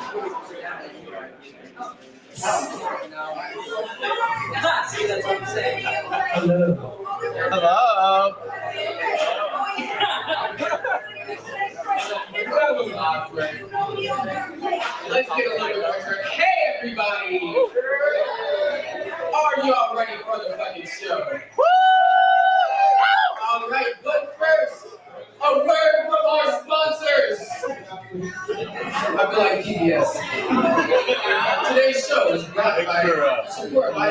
See, that's what I'm saying. Hello. Hello. Let's get a little bit more. Hey, everybody! Are y'all ready for the fucking show? All right, but first, a word from our sponsors. I feel like PBS. Today's show is brought by support by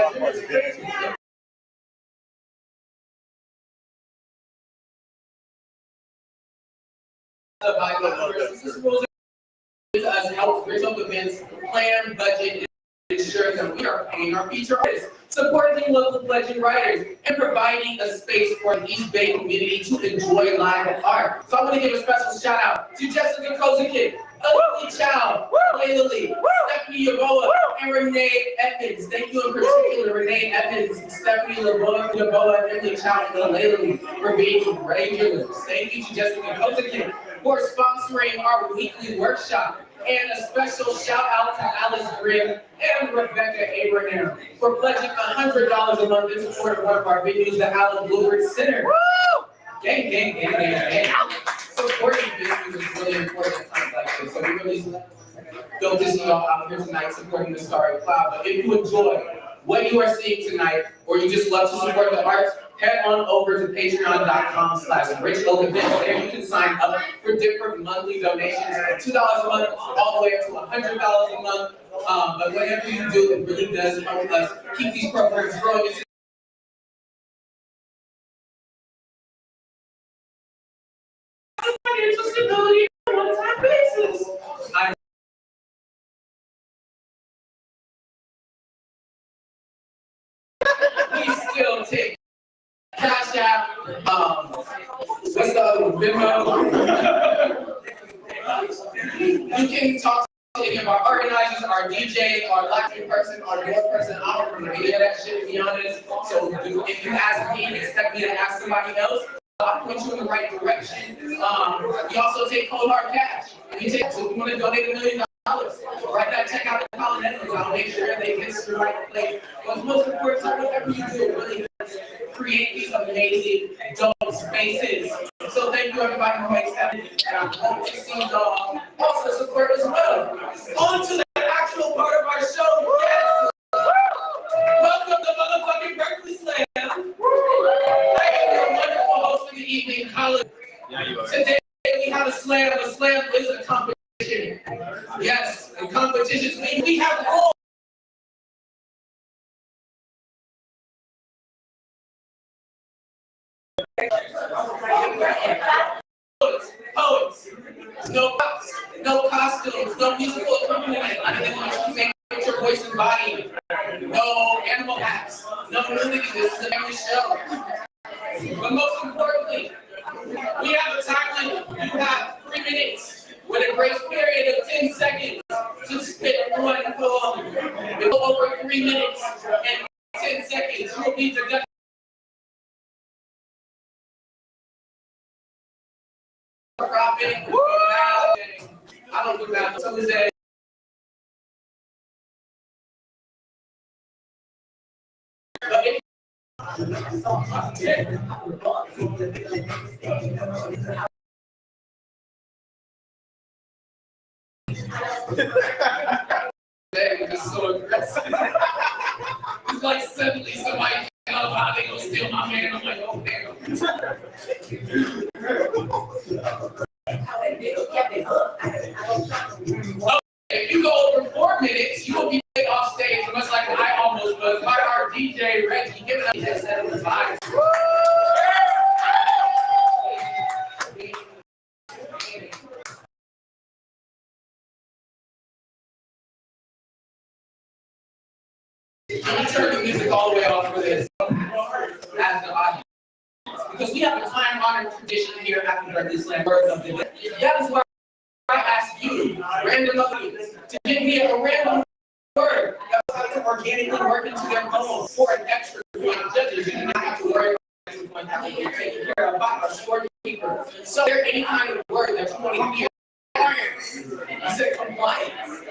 us help result events, plan, budget, and ensure that we are paying our feature artists, supporting local legend writers, and providing a space for the East Bay community to enjoy live art. So I want to give a special shout out to Jessica Kozakin, Ellie Chow, Layla Lee, Stephanie Yaboa, and Renee Evans. Thank you in particular, Renee Evans, Stephanie Yaboa, Emily Chow, and Layla Lee for being regulars. Thank you to Jessica Kozakin for sponsoring our weekly workshop. And a special shout out to Alice Grimm and Rebecca Abraham for pledging $100 a month in support of one of our venues, the Alan Bluebird Center. Woo! Gang, gang, gang, gang, gang. Supporting venues is really important at times like this. So we really feel to see y'all out here tonight supporting the Starry Cloud. But if you enjoy what you are seeing tonight, or you just love to support the arts, head on over to patreon.com/richoakevents. There you can sign up for different monthly donations from $2 a month all the way up to $100 a month. But whatever you do, it really does help us keep these programs growing. Financial stability on a one-time basis. We still take Cash App, what's the other one? Venmo. You can talk to any of our organizers, our DJ, our live person, our door person. I don't remember any of that shit, to be honest. So if you ask me and expect me to ask somebody else, I'll point you in the right direction. We also take cold hard cash. So if you want to donate $1 million, write that check out to Colin Edwards. I'll make sure they get to the right place. What's most important is whatever you do, really create these amazing, dope spaces. So thank you everybody who makes that. And I hope to see y'all also support as well. On to the actual part of our show. Yes! Welcome to motherfucking Berkeley Slam. I am your wonderful host for the evening, Colin. Yeah, you are. Today we have a slam. A slam is a competition. Yes, and competitions mean we have rules. Poets, no props, no costumes, no musical accompaniment. I didn't want you to make your voice and body. No animal hats, no nudity. This is a family show. But most importantly, we have a time limit. You have 3 minutes with a grace period of 10 seconds to spit one poem. If you go over 3 minutes and 10 seconds, you will be deducted. I don't do that until today. It's so aggressive. It's like suddenly somebody came out how they gonna steal my man. I'm like, oh damn. If you go over 4 minutes, you will be played off stage, much like I almost was by our DJ Reggie. Give it up to 75. Let me turn the music all the way off for this as the audience. Because we have a time-honored tradition here at the Berkeley Slam Word of the Day. That is why I ask you, randomly, to give me a random word that was how to organically work into their poem for an extra point. Judges, you do not have to worry about extra point. That will be taken care of by a scorekeeper. So, is there any kind of word that you want to hear? I said compliance.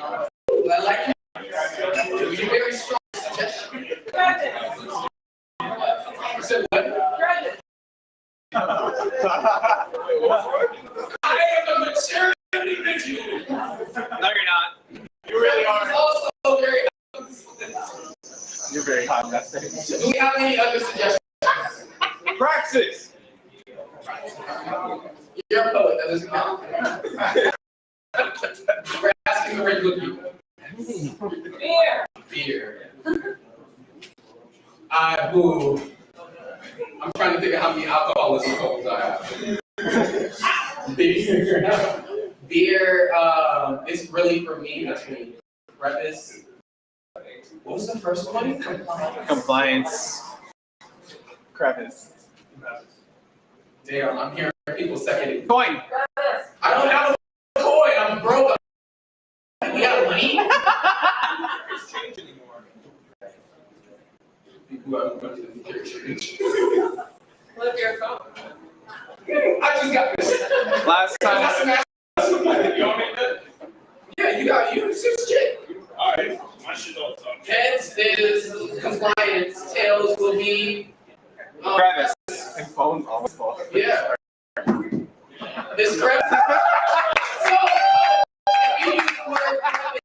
No, you're not. You really He's are. also very. You're very hot, that thing. Do we have any other suggestions? Praxis. You're a poet, that doesn't count. We're asking the regular people. Beer. Boo. I'm trying to think of how many alcoholism poems I have. Beer, it's really for me between preface. What was the first one? Compliance. Crevice. Damn, I'm hearing people second. Coin. I don't have a coin, I'm broke. We have money? It's change anymore. People are going to the church. Flip your phone. I just got this. Last time. You want me to? Yeah, you got you. It's shit. Alright, my shit's all done. Heads is compliance. Tails will be. Crevice. And phones always fall. Yeah. This crap. So, if you use the word habit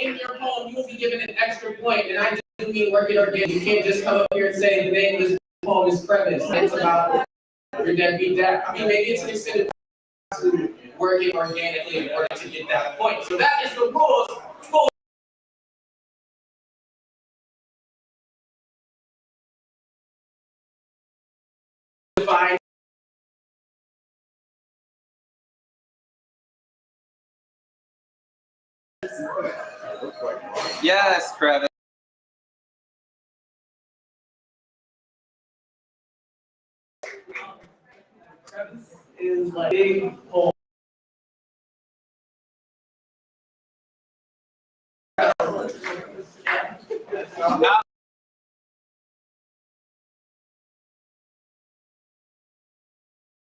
in your poem, you will be given an extra point. And I do mean work it organic. You can't just come up here and say the name of this poem is crevice. It's about your deadbeat dad. I mean, maybe it's an extended to work it organically in order to get that point. So that is the rules for define. Yes, crevice. Crevice is like big hole. Now,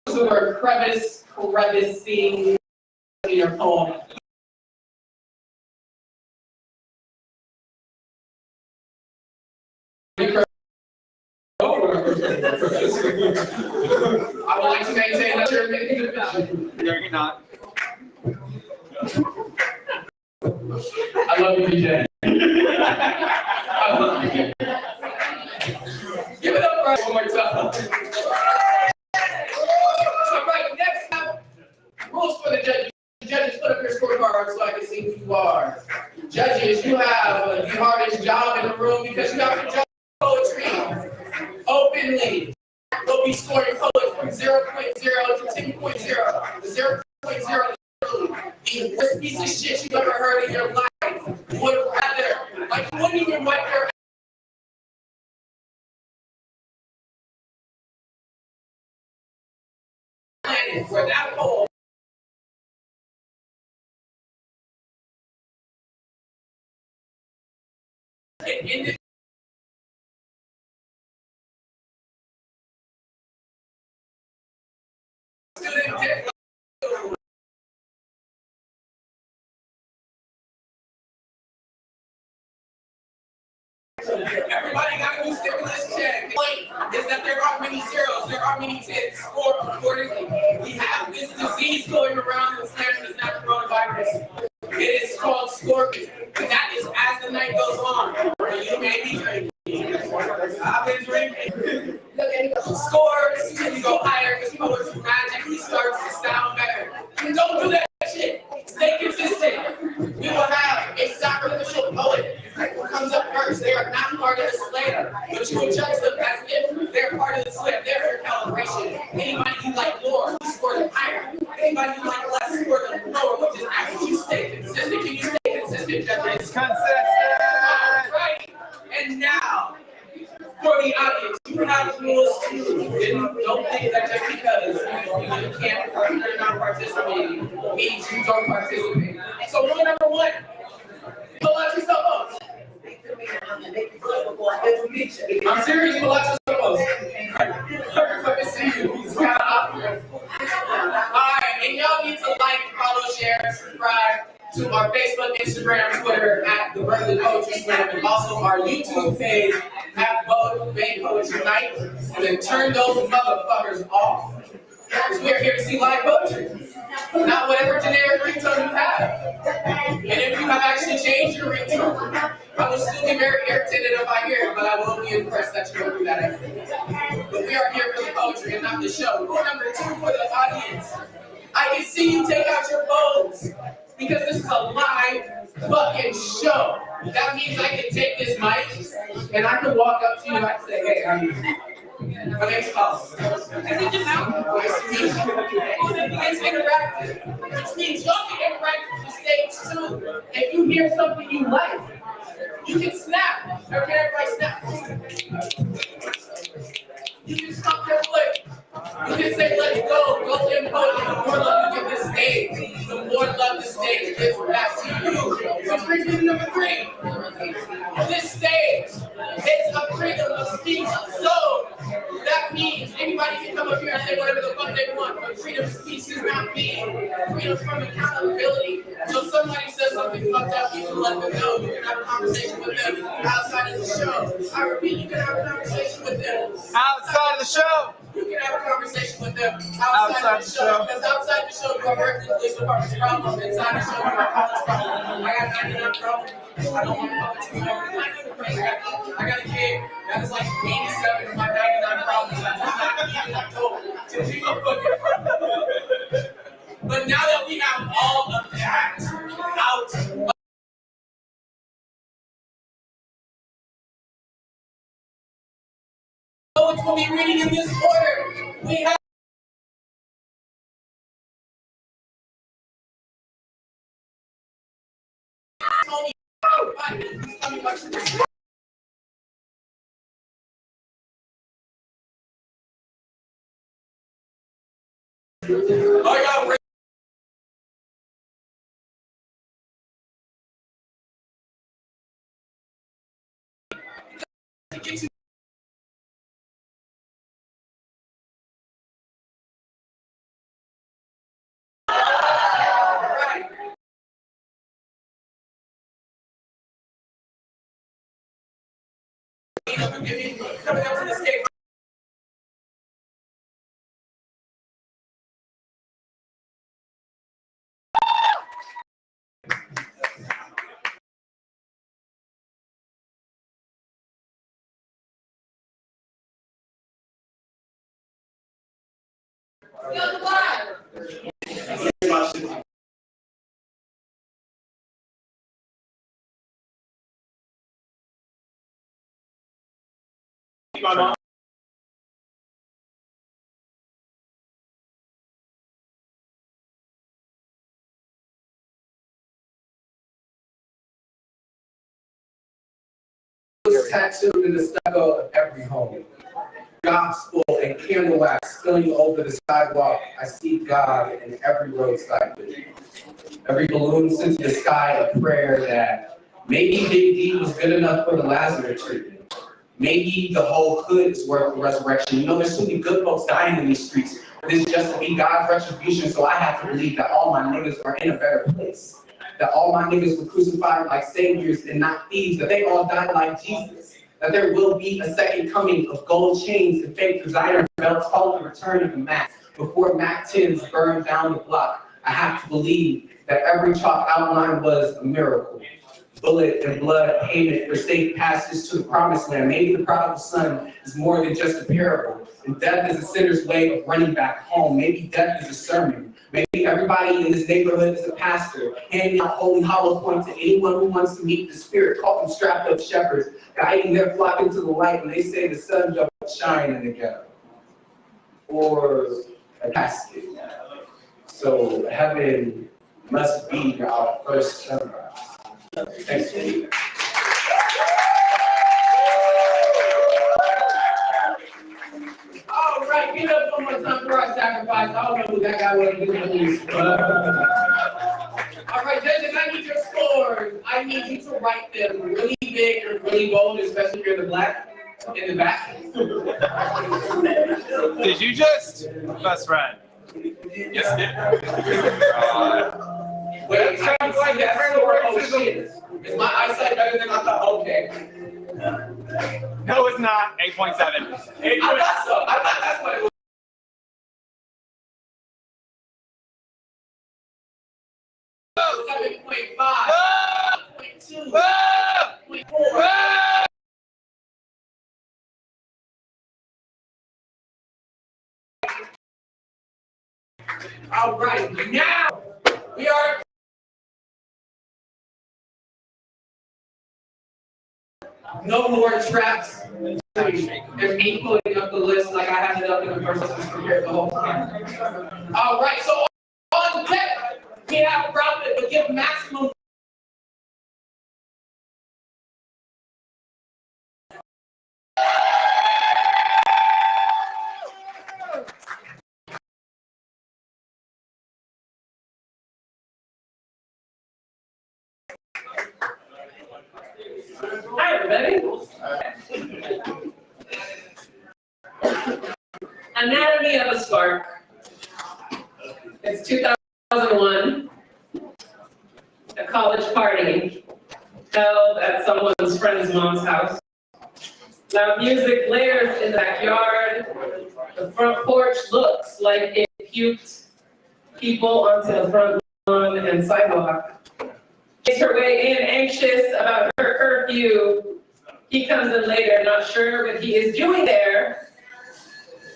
So we're crevicing in your poem. I would like to maintain that you're making a division. no, you're not. I love you, DJ. I love you. Give it up right one more time. All right, next up, rules for the judges. Judges, put up your scorecard so I can see who you are. Judges, you have the hardest job in the room because you have to judge poetry openly. We'll be scoring poets from 0.0 to 10.0. The 0.0 is the worst piece of shit you've ever heard in your life. Would rather, like, you wouldn't even wipe your planet for that poem. In the student did everybody got to do stimulus check. The point is that there are many zeros, there are many tens. Score accordingly. We have this disease going around in Slam that is not coronavirus. It is called scorpion. And that is as the night goes on. You may be drinking. I've been drinking. Scores, you go higher because poetry magically starts to sound better. Don't do that shit. Stay consistent. We will have a sacrificial poet who comes up first. They are not part of the slam, but you will judge them as if they're part of the slam. They're your calibration. Anybody you like more, you score them higher. Anybody you like less, score them lower, which is actually you stay consistent. Can you stay consistent, judges? Consistent. Right. And now, for the audience, you have rules too. Don't think that just because you can't or you're not participating means you don't participate. So rule number one, pull out your cell phones. I'm serious, pull out your cell phones. Let me see you. It's kind of awkward. Alright, and y'all need to like, follow, share, subscribe to our Facebook, Instagram, Twitter at the Berkeley Poetry Slam, and also our YouTube page at both Bay Poetry Night, and then turn those motherfuckers off. We are here to see live poetry, not whatever generic ringtone you have. And if you have actually changed your ringtone, I will still be very irritated if I hear it, but I will be impressed that you don't do that effort. But we are here for the poetry and not the show. Rule number 2 for the audience. I can see you take out your phones because this is a live fucking show. That means I can take this mic and I can walk up to you and I can say, hey, how you doing? My name's Paul. Is it just out? Nice to meet you. It's interactive, which means y'all can interact with the stage too. If you hear something you like, you can snap. Okay, everybody snap. You can stomp your foot. You can say, let's go in poetry. The more love you give this stage, the more love this stage gives back to you. Which brings me to number 3. This stage is a freedom of speech. So that means anybody can come up here and say whatever the fuck they want, but freedom of speech does not mean freedom from accountability. So somebody says something fucked up, you can let them know. You can have a conversation with them outside of the show. I repeat, you can have a conversation with them Outside of the show. You can have a conversation with them outside of the show. Because outside the show, you are Berkeley Police Department's problem. Inside the show, you are college problem. I got 99 problems. I don't want to talk to you. I got a kid that is like 87 of my 99 problems. I do not even know to be But now that we have all of that out, poets will be reading in this order. We have Tony. Are y'all ready? Coming up to the stage. My mom. Tattooed in the stucco of every home. Gospel and candle wax spilling over the sidewalk. I see God in every roadside vision. Every balloon sent to the sky a prayer that maybe Big D was good enough for the Lazarus treatment. Maybe the whole hood is worth the resurrection. You know, there's so many good folks dying in these streets. This is just to be God's retribution, so I have to believe that all my niggas are in a better place. That all my niggas were crucified like saviors and not thieves, that they all died like Jesus, that there will be a second coming of gold chains and fake designer belts called the return of the Mac. Before Mac 10s burned down the block, I have to believe that every chalk outline was a miracle. Bullet and blood payment for safe passage to the promised land. Maybe the prodigal son is more than just a parable, and death is a sinner's way of running back home. Maybe death is a sermon. Maybe everybody in this neighborhood is a pastor, handing out holy hollow points to anyone who wants to meet the Spirit, call them strapped up shepherds, guiding their flock into the light when they say the sun don't shine in the ghetto. Or a casket. So heaven must be our first sunrise. Thanks for me. All right, get up one more time for our sacrifice. I don't know who that guy was. All right, judges, I need your scores. I need you to write them really big and really bold, especially if you're the black in the back. Did you just best friend? Yes, it Wait, sounds like that score. Oh shit. Is my eyesight better than I thought? Okay. No, it's not. 8.7. I thought so. I thought that's what it was. 7.5, 7.2, 7.4. All right, now we are no more traps and me putting up the list like I had it up in the first sentence prepared the whole time. All right, so on deck we have profit, but give maximum. Hi, everybody. Anatomy of a spark. It's 2001. A college party held at someone's friend's mom's house. Loud music blares in the backyard. The front porch looks like it puked people onto the front lawn and sidewalk. Makes her way in, anxious about her curfew. He comes in later, not sure what he is doing there.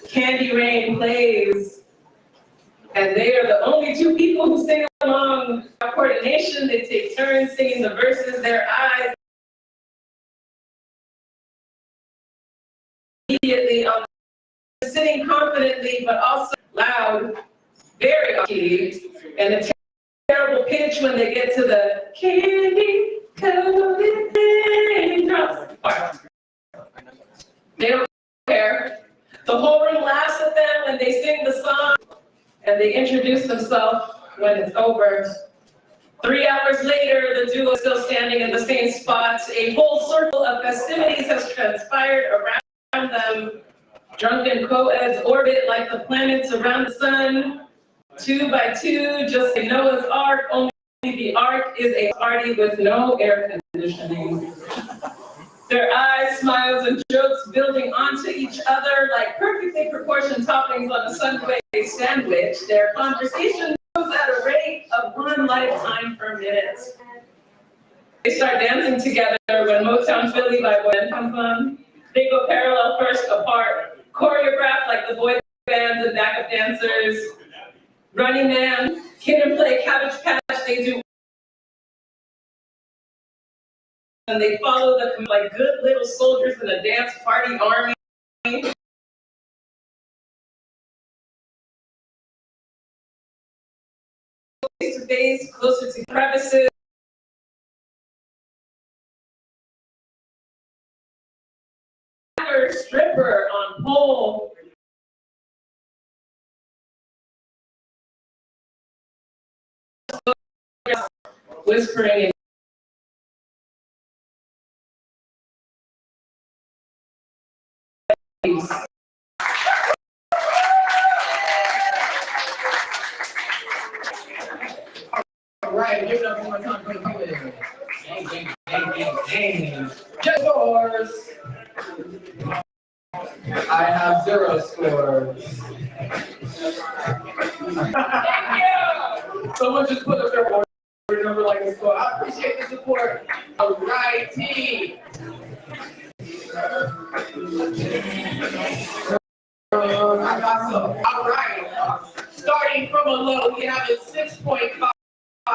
Candy Rain plays, and they are the only two people who sing along. Coordination, they take turns singing the verses. Their eyes immediately on, sitting confidently, but also loud, very key, and a terrible pitch when they get to the candy coated raindrops part. They don't care. The whole room laughs at them when they sing the song, and they introduce themselves when it's over. 3 hours later, the duo is still standing in the same spot. A whole circle of festivities has transpired around them. Drunken co-eds orbit like the planets around the sun. 2 by 2, just like Noah's Ark, only the Ark is a party with no air conditioning. Their eyes, smiles, and jokes building onto each other like perfectly proportioned toppings on a Sunday sandwich. Their conversation moves at a rate of 1 lifetime per minute. They start dancing together when Motown Philly by Boy comes on. They go parallel first apart, choreographed like the boy bands and backup dancers. Running Man, Kid and Play, Cabbage Patch, they do. And they follow the like good little soldiers in a dance party army. Face to face, closer to crevices. Stripper on pole. Whispering. All right, give it up one more time for the people. Dang. Just scores. I have 0 scores. Thank you. Someone just put up their order number like a score. I appreciate the support. All righty. I got some. All right. Starting from a low, we have a 6.5. A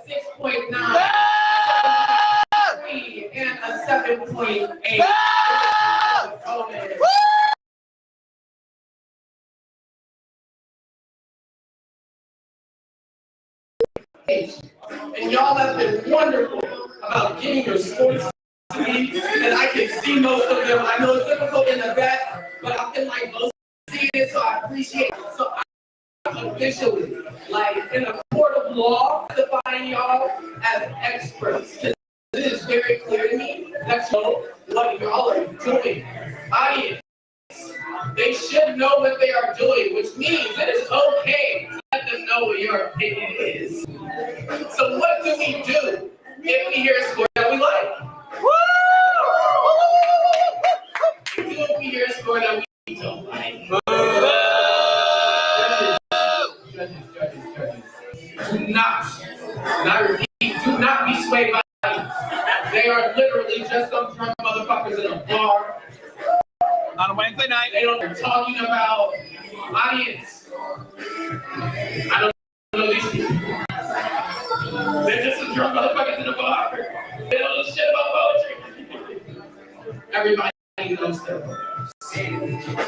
6.9. And a 7.8. And y'all have been wonderful about getting your scores to me, and I can see most of them. I know it's difficult in the back, but I can like most see it, so I appreciate it. So I'm officially, like in the court of law, define y'all as experts. It is very clear to me that you know what y'all are doing. Audience, they should know what they are doing, which means it is okay to let them know what your opinion is. So what do we do if we hear a score that we like? What do we do if we hear a score that we don't like? Do not, repeat, do not be swayed by them. They are literally just some drunk motherfuckers in a bar. On a Wednesday night. They don't know what they're talking about. Audience. I don't know these people. They're just some drunk motherfuckers in a bar. They don't know shit about poetry. Everybody knows them.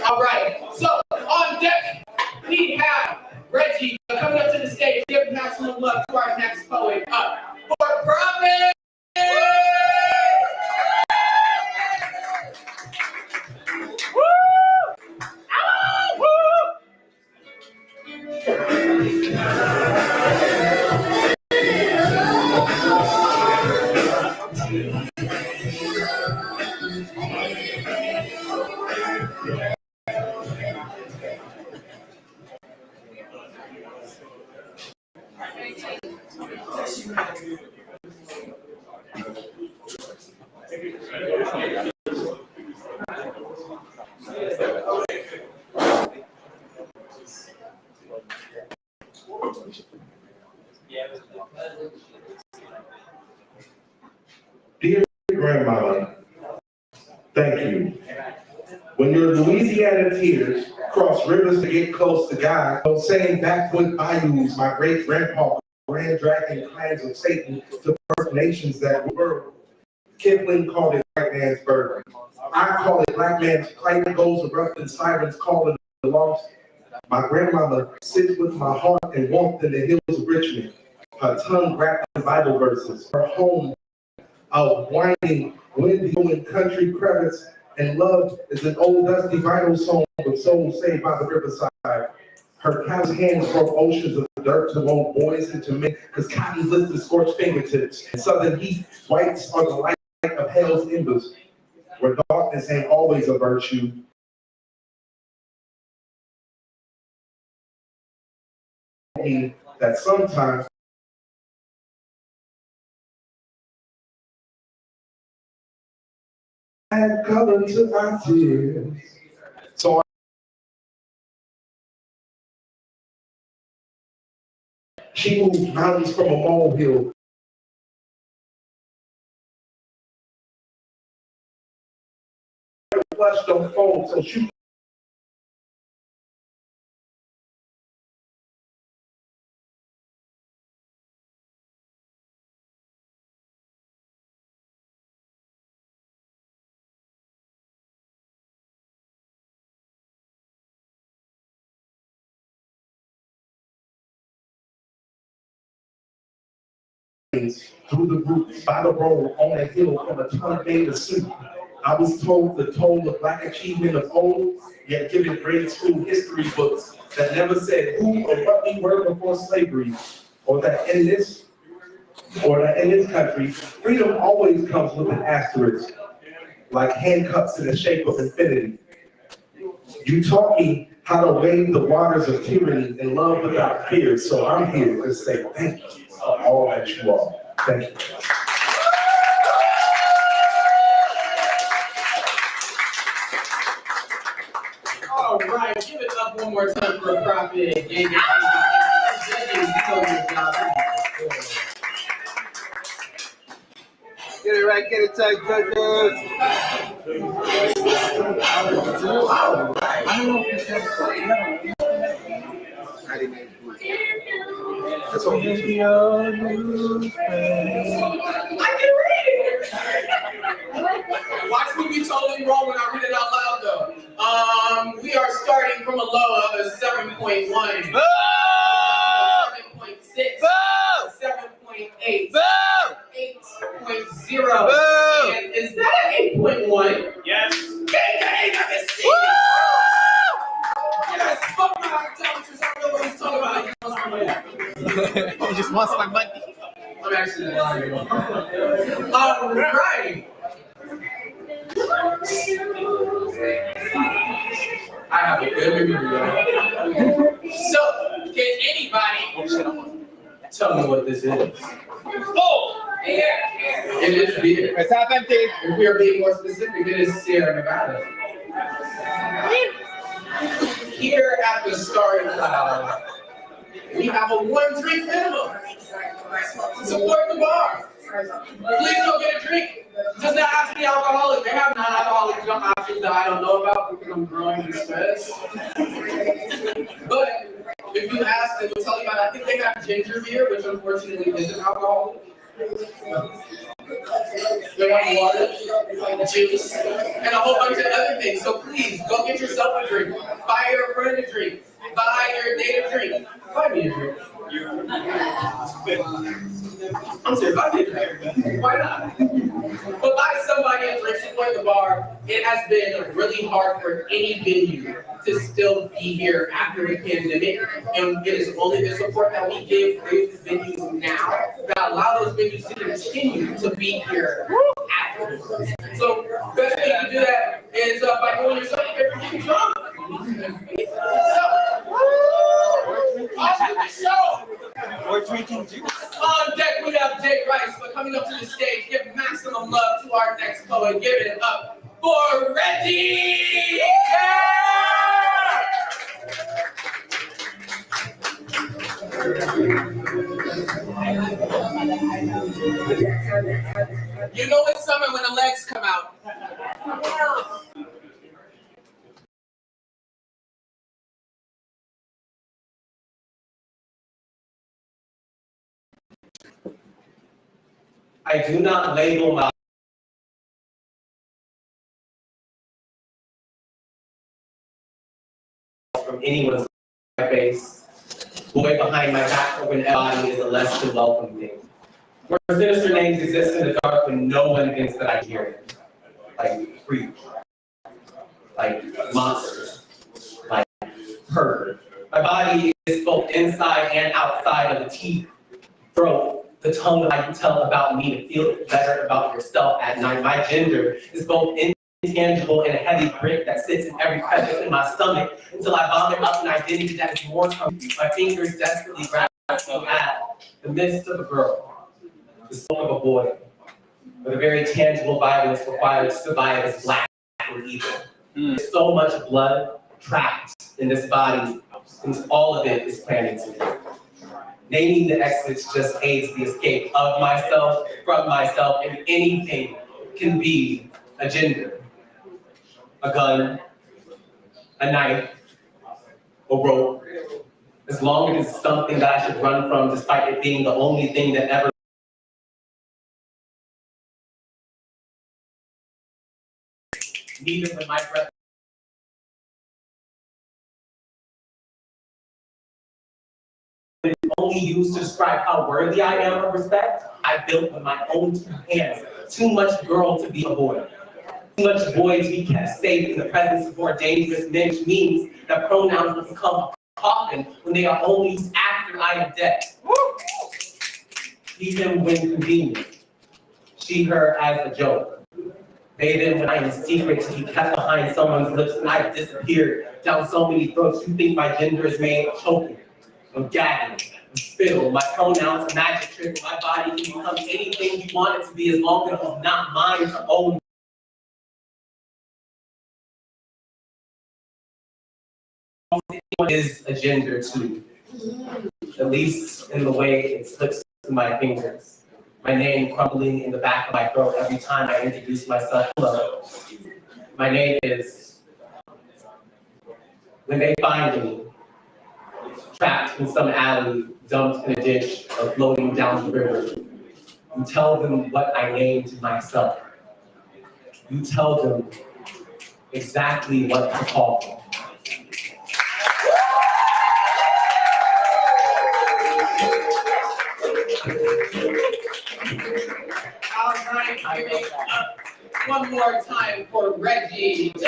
All right, so on deck, we have Reggie coming up to the stage. Give maximum love to our next poet up. Forthcoming! Woo! Ah, woo! Dear grandmama, thank you. When your Louisiana tears cross rivers to get close to God, those same backwood bayous my great grandpa ran dragging clans of Satan to First Nations that were. Kipling called it white man's burden. I call it black man's plight. Goes erupting sirens calling the lost. My grandmama sits with my heart and warmth in the hills of Richmond. Her tongue wrapped in Bible verses. Her home of winding, windy, and country crevice, and love is an old dusty vinyl song of souls saved by the riverside. Her cow's hands broke oceans of dirt to mold boys into men, because cotton blistered scorched fingertips. In southern heat, whites are the light of hell's embers, where darkness ain't always a virtue. That sometimes add color to our tears. So she moved mountains from a molehill. Flesh don't fold, so she through the roots by the road on a hill from a ton made of soup. I was told the toll of black achievement of old, yet given grade school history books that never said who or what we were before slavery, or that in this country, freedom always comes with an asterisk, like handcuffs in the shape of infinity. You taught me how to wade the waters of tyranny and love without fear, so I'm here to say thank you for all that you are. Thank you. All right, give it up one more time for a prophet. Get it right, get it tight, judges. That's all you do. I can read it. Watch me be totally wrong when I read it out loud, though. We are starting from a low of a 7.1. 7.6. 7.8. 8.0. And is that an 8.1? Yes. Gang, I can see. Woo! Yes, fuck my optometrist. I don't know what he's talking about. He just wants my money. I'm actually lying. All right. I have a good memory, y'all. So, can anybody tell me what this is? Oh! It is beer. It's half empty. If we are being more specific, it is Sierra Nevada. Here at the starting PLOUGH, We have a 1 drink minimum. Support the bar. Please go get a drink. Does not have to be alcoholic. They have non-alcoholic options that I don't know about because I'm growing in stress. But if you ask, they will tell you about it. I think they have ginger beer, which unfortunately isn't alcoholic. They have water, juice, and a whole bunch of other things. So please, go get yourself a drink. Buy your friend a drink. Buy your date a drink. Buy me a drink. I'm serious, buy me a drink. Why not? But buy somebody a drink, support the bar. It has been really hard for any venue to still be here after the pandemic. And it is only the support that we give those venues now that allow those venues to continue to be here afterwards. So best way to do that is by doing yourself a favor, getting drunk. After the show, Or drinking juice. on deck we have Jay Rice, but coming up to the stage, give maximum love to our next poet. Give it up for Reggie! You know it's summer when the legs come out. I do not label my from anyone's face. Boy behind my back or when body is a less than welcome thing. Where sinister names exist in the dark when no one thinks that I hear it. Like freak, like monster, like hurt. My body is both inside and outside of the teeth, throat, the tongue that I can tell about me to feel better about yourself at night. My gender is both intangible and a heavy brick that sits in every crevice in my stomach until I vomit up an identity that is more comfortable. My fingers desperately grab at the midst of a girl, the soul of a boy, with a very tangible violence required to survive as black or evil. There's so much blood trapped in this body, and all of it is planning to me. Naming the exits just aids the escape of myself, from myself, and anything can be a gender. A gun, a knife, a rope. As long as it's something that I should run from despite it being the only thing that ever neither when my breath is only used to describe how worthy I am of respect, I built with my own 2 hands. Too much girl to be a boy. Too much boy to be kept safe in the presence of more dangerous men, which means that pronouns will become a coffin when they are only used after I am dead. Even when convenient. She, her as a joke. They then when I am secret to be kept behind someone's lips and I've disappeared down so many throats. You think my gender is made of choking, of gagging, of spittle. My pronouns a magic trick. My body can become anything you want it to be as long as it's not mine to own. Is a gender too, at least in the way it slips through my fingers. My name crumbling in the back of my throat every time I introduce myself. Hello. My name is, when they find me, trapped in some alley, dumped in a ditch, or floating down the river, you tell them what I named myself. You tell them exactly what to call them. All right, give it up one more time for Reggie. I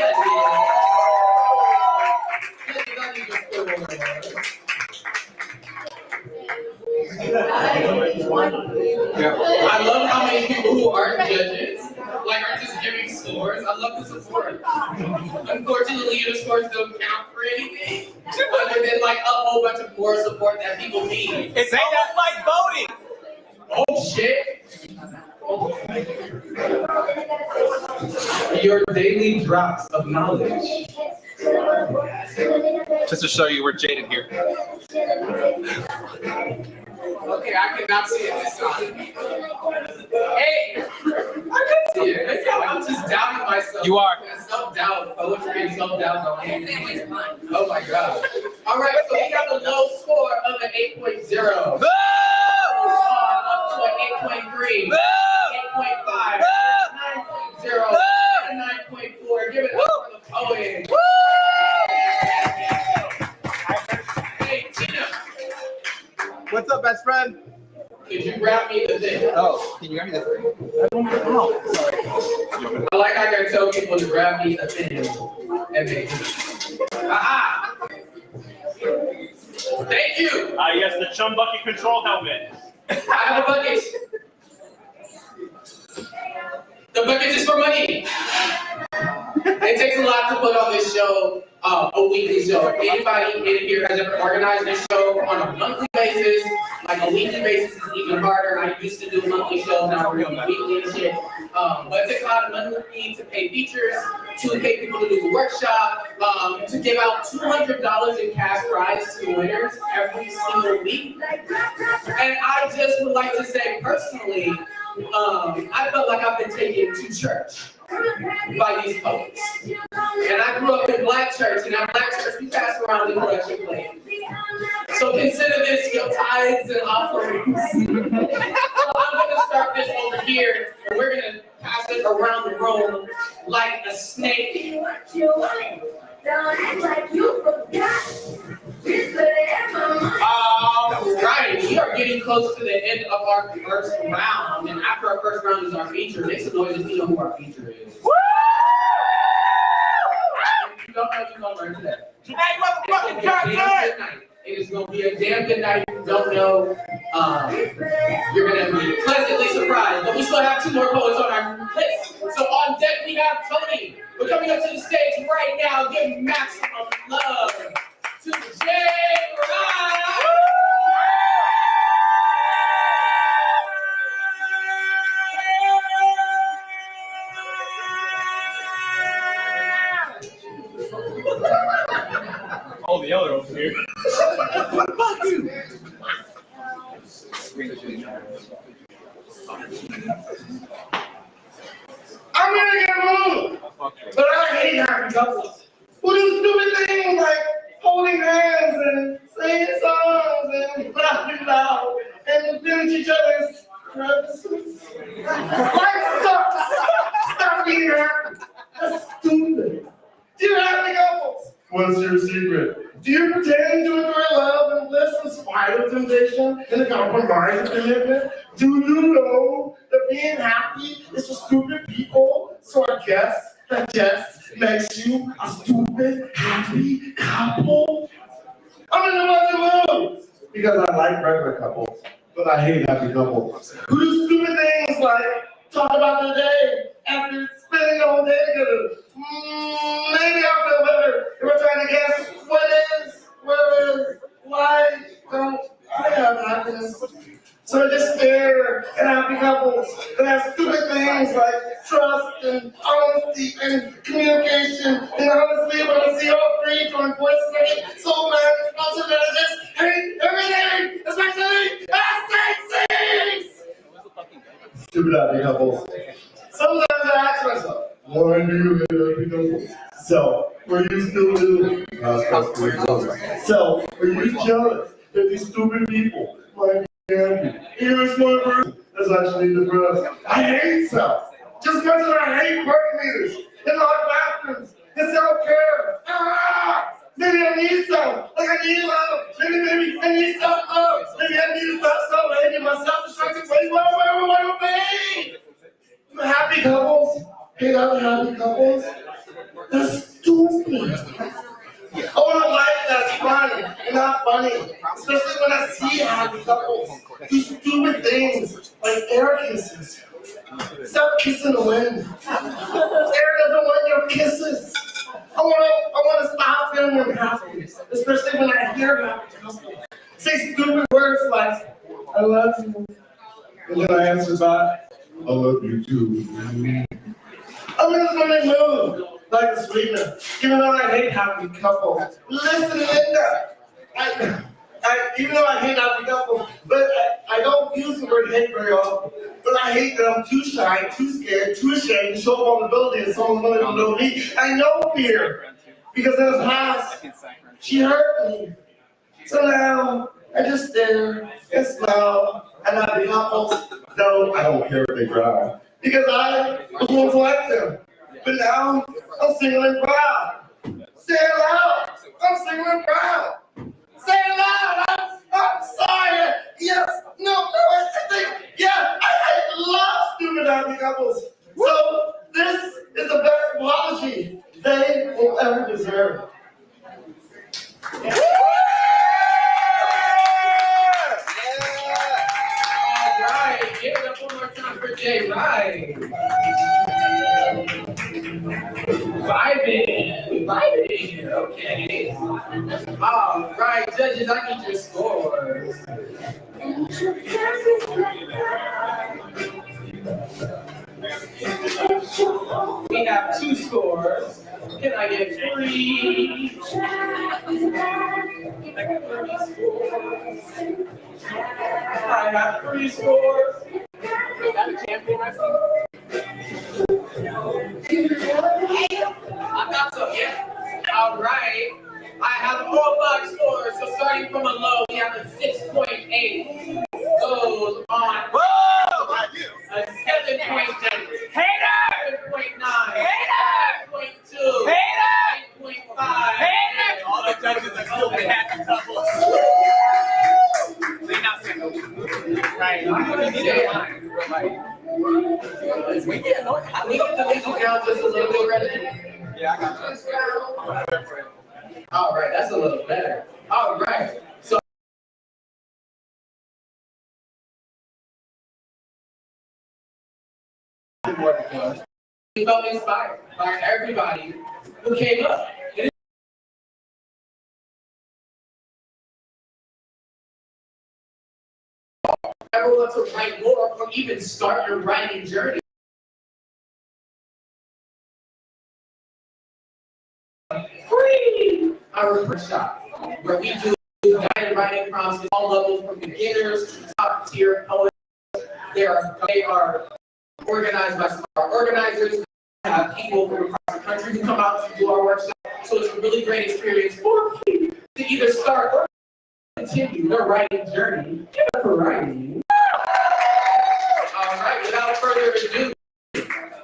love how many people who aren't judges, like, are just giving scores. I love the support. Unfortunately, the scores don't count for anything, other than like a whole bunch of more support that people need. It's almost like voting. Oh shit! Your daily drops of knowledge. Just to show you we're jaded here. Okay, I cannot see it this time. Hey, I can see it. It's how I'm just doubting myself. You are. Self-doubt, poetry and self-doubt going on. Oh my God. All right, so we got the low score of an 8.0. Boo! Up to an 8.3. Boo! 8.5. 9.0. And a 9.4. Give it up for the poet. Woo! Hey, Tina, What's up, best friend? could you grab me the thing? Oh, can you grab me the thing? I don't know. Sorry. I like how I can tell people to grab me a thing and make it. Aha! Thank you. Yes, the chum bucket control helmet. I have a bucket. The bucket is for money. It takes a lot to put on this show, a weekly show. If anybody in here has ever organized this show on a monthly basis, like a weekly basis is even harder. I used to do monthly shows, now we're doing weekly and shit. But it takes a lot of money to pay features, to pay people to do the workshop, to give out $200 in cash prize to winners every single week. And I just would like to say personally, I felt like I've been taken to church by these poets. And I grew up in black church, and at black church we pass around the collection plate. So consider this your tithes and offerings. So I'm gonna start this over here, and we're gonna pass it around the room like a snake. Right, we are getting close to the end of our first round, and after our first round is our feature. Make some noise if you know who our feature is. Woo! If you don't know, you're gonna learn today. Hey, motherfucking Johnson! It is gonna be a damn good night. If you don't know, you're gonna be pleasantly surprised. But we still have 2 more poets on our list. So on deck we have Tony. We're coming up to the stage right now. Give maximum love to Janae. Oh, the other over here. Fuck you! I'm gonna get moved, but I hate happy couples who do stupid things like holding hands and singing songs and laughing loud and finish each other's crevices. Life sucks. Stop being happy. That's stupid. Do you have any couples? What's your secret? Do you pretend to enjoy love and bliss in spite of temptation and the compromise of commitment? Do you know that being happy is for stupid people? So I guess that just makes you a stupid, happy couple? I'm in a bunch of mood because I like regular couples, but I hate happy couples who do stupid things like talk about their day after spending the whole day together. Maybe I'll feel better if we're trying to guess what is, where is, why don't I have happiness. So I just stare at happy couples that have stupid things like trust and honesty and communication. And honestly, when I see all 3 join voices, I get so mad and explosive that I just hate everything, especially SACs! Stupid happy couples. Sometimes I ask myself, why do you hate happy couples? So, were you still do? So, are you jealous that these stupid people might be happy? Here's one person that's actually depressed. I hate self. Just as much as I hate party leaders and locked bathrooms and self-care. Maybe I need self. Like I need love. Maybe I need self-love. Maybe I need to stop self-hating myself destructive ways. Wait. Happy couples hate other happy couples. That's stupid. I want a life that's fun and not funny. Especially when I see happy couples do stupid things like air kisses. Stop kissing the wind. Air doesn't want your kisses. I want to stop feeling unhappy, especially when I hear happy couples say stupid words like, I love you. And then I answer back, I love you too. I'm in this funny mood, like a sweetener, even though I hate happy couples. Listen, Linda, Even though I hate not be helpful, but I don't use the word hate very often. But I hate that I'm too shy, too scared, too ashamed to show vulnerability and someone really don't know me. I know fear because in the past she hurt me. So now I just stare and smile and I be humble. No, I don't care if they drive because I was once like them. But now I'm single and proud. Say it loud. I'm single and proud. Say it loud. I'm sorry. Yes. No. I think. Yeah. I love stupid happy couples. So this is the best apology they will ever deserve. Yeah. All right. Give it up one more time for Jay. Right. Vibing. Okay. All right, judges, I need your scores. We have 2 scores. Can I get 3? I have 3 scores. Is that a champion I see? I thought so, yeah. All right. I have 4 box scores, so starting from a low, we have a 6.8. Goes on. Whoa! A 7.8. Hater! 7.9. Hater! 8.2. Hater! 8.5. Hater! All the judges are still happy couples. They're not single. Right. I'm gonna say we get the legal count just a little bit ready. Yeah, I got you. All right, that's a little better. All right. So we felt inspired by everybody who came up. Ever want to write more or even start your writing journey? Free! Our workshop, where we do guided writing prompts at all levels from beginners to top tier poets. They are organized by some of our organizers. We have people from across the country who come out to do our workshop. So it's a really great experience for people to either start or continue their writing journey. Give it for writing. All right, without further ado,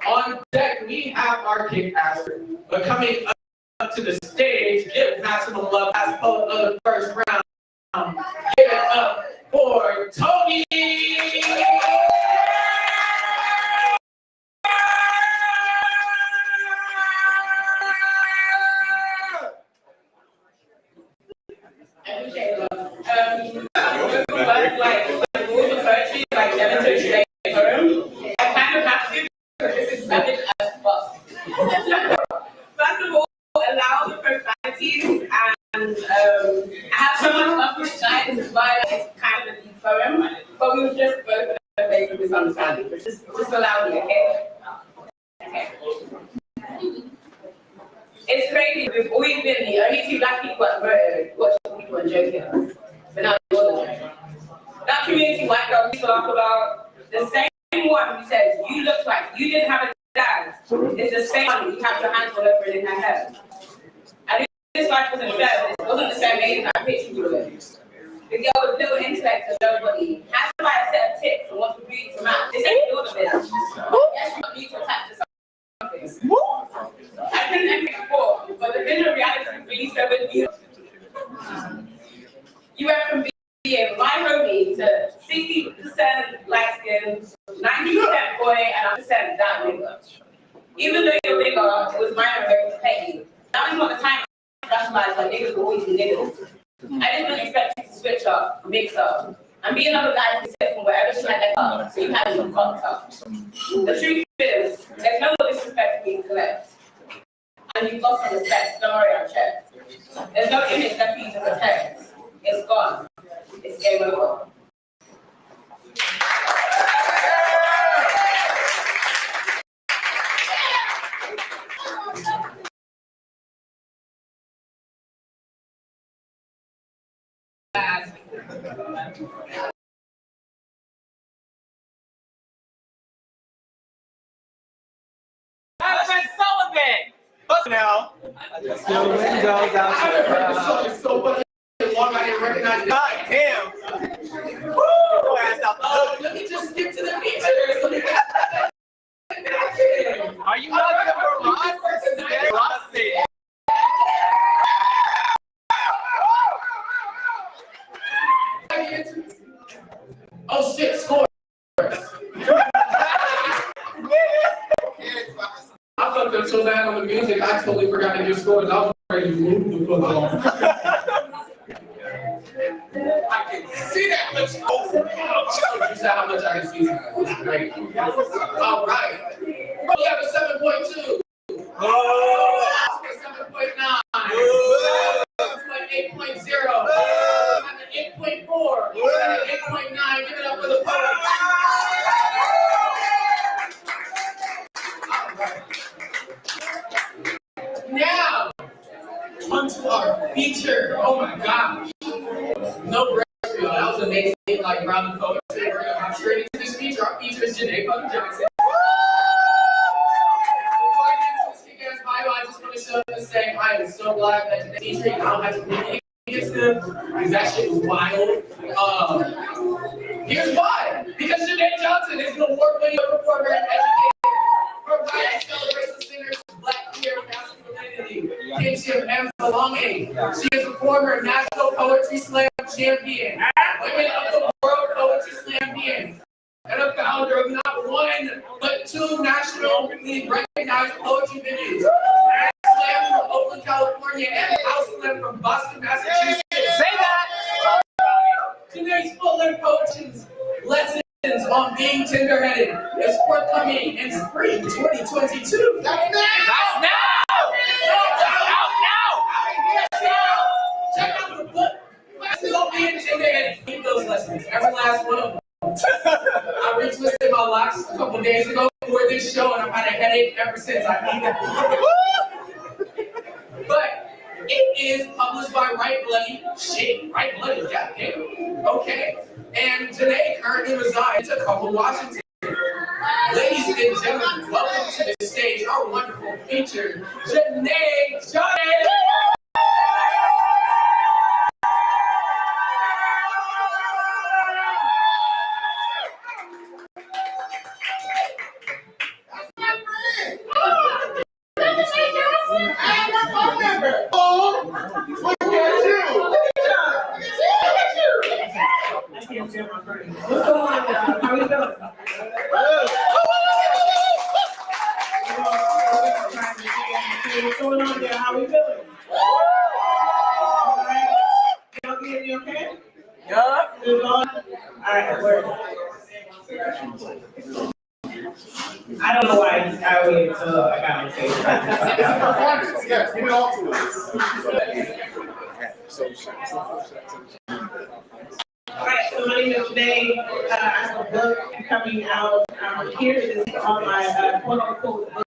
on deck we have our kickmaster. But coming up to the stage, give maximum love as poet of the first round. Give it up for Tony! I kind of have to because this is method as fuck. First of all, allow the profanities and I have so much love for Shine as well. It's kind of a deep poem, but we were just both make a misunderstanding. But just allow me, okay? Okay. It's crazy. We've always been the only 2 black people at the road watching people and joking. But now you're the one. That community white girl we used to laugh about, the same one who says you look like you didn't have a dad is the same one who has your hands all over it in her head. And this life wasn't fair. This wasn't the same age that picture you with. The girl with little intellect and nobody has to buy a set of tips and wants to breed to match. This ain't your bitch. Yes, you need to attach to something. I couldn't end before, but the vision of reality really so with you. You went from being my homie to 60% light skin, 90% boy, and 100% that nigga. Even though you're bigger, it was my way to pay you. That was not the time to rationalize like niggas will always be niggas. I didn't expect you to switch up, mix up, and be another guy who sit from wherever she had left up, so you had some fucked up. The truth is, there's no more disrespect being collect. And you've lost some respect, don't worry, I'm checked. There's no image left for you to protect. It's gone. It's game over. now. Still the windows out I haven't heard this song in so fucking long, I didn't recognize it. God damn. Woo! Let me just skip to the features. Are you not the Rossi? Oh shit, score. I thought they were so bad on the music, I totally forgot to do scores. I was ready to move the football. I can see that much. You said how much I can see. That's great. All right. We have a 7.2. Oh, 7.9. 8.0. We have an 8.4. We have an 8.9. Give it up for the poet. Now, onto our feature. Oh my gosh. No breakthrough. That was amazing. Like round of poetry. We're gonna hop straight into this feature. Our feature is Janae Johnson. Before I get into this kick-ass bio, I just want to show up and say I am so glad that today's feature, I don't have to do anything against them because that shit was wild. Here's why. Because Janae Johnson is an award-winning performer and educator. Her writing celebrates the singer's black queer masculinity, kinship, and belonging. She is a former National Poetry Slam champion, Women of the World Poetry Slam champion, and a founder of not one, but 2 nationally recognized poetry venues. Slam from Oakland, California, and House Slam from Boston, Massachusetts. Say that! Today's full-length poetry lessons on Being Tenderheaded is forthcoming in spring 2022. That's now! That's now! That's out now! Check out the book. Lessons on Being Tenderheaded. Keep those lessons. Every last one of them. I retwisted my locks a couple days ago for this show, and I've had a headache ever since. I need that. But it is published by Right Bloody. Shit, Right Bloody, goddamn. Okay. And Janae currently resides in Tacoma, Washington. Ladies and gentlemen, welcome to the stage, our wonderful feature, Janae Johnson. What's going on, y'all? How you doing? What's going on, y'all? How we feeling? Y'all getting me okay? Yup. Good on? All right, word. I don't know why I waited till I got on stage. It's a performance, yes, give it all to us. All right, so my name is Janae. I have a book coming out. Here it is on my quote-unquote book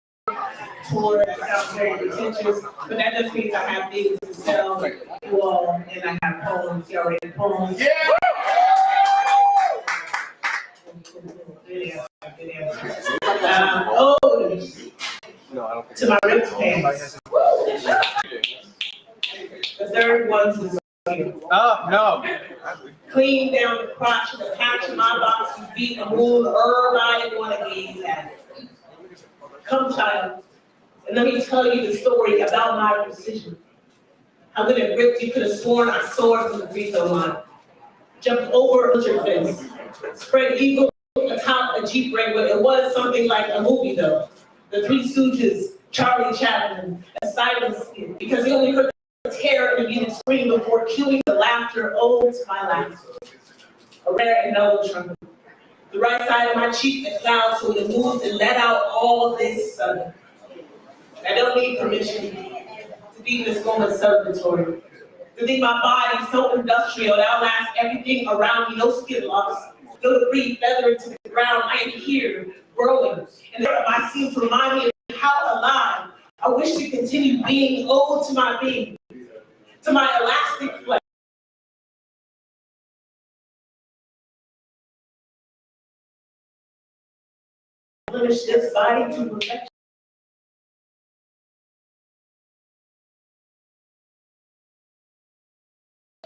tour. That sounds very pretentious, but that just means I have things to tell you all, and I have poems. Y'all ready for poems? Yeah! To my rich fans. The third one's is Oh, no. clean down the crotch of the patch of my box and beat and move everybody want to gaze at it. Come, child, and let me tell you the story about my precision. How when it ripped, you could have sworn I soared from the free throw line. Jumped over a butcher fence, spread eagle atop a Jeep Wrangler. It was something like a movie though. The Three Stooges, Charlie Chaplin, a silent skin, because he only heard tear and begin to scream before cueing the laughter owed to my laughter. A rare and noble trumpet. The right side of my cheek that cloud so it moved and let out all this sun. I don't need permission to be in this moment celebratory. To think my body so industrial that I'll last everything around me, no skin loss, no debris feathering to the ground. I am here, growing, and the my seems to remind me of how alive I wish to continue being owed to my being. To my elastic flesh. Finish this body to perfection.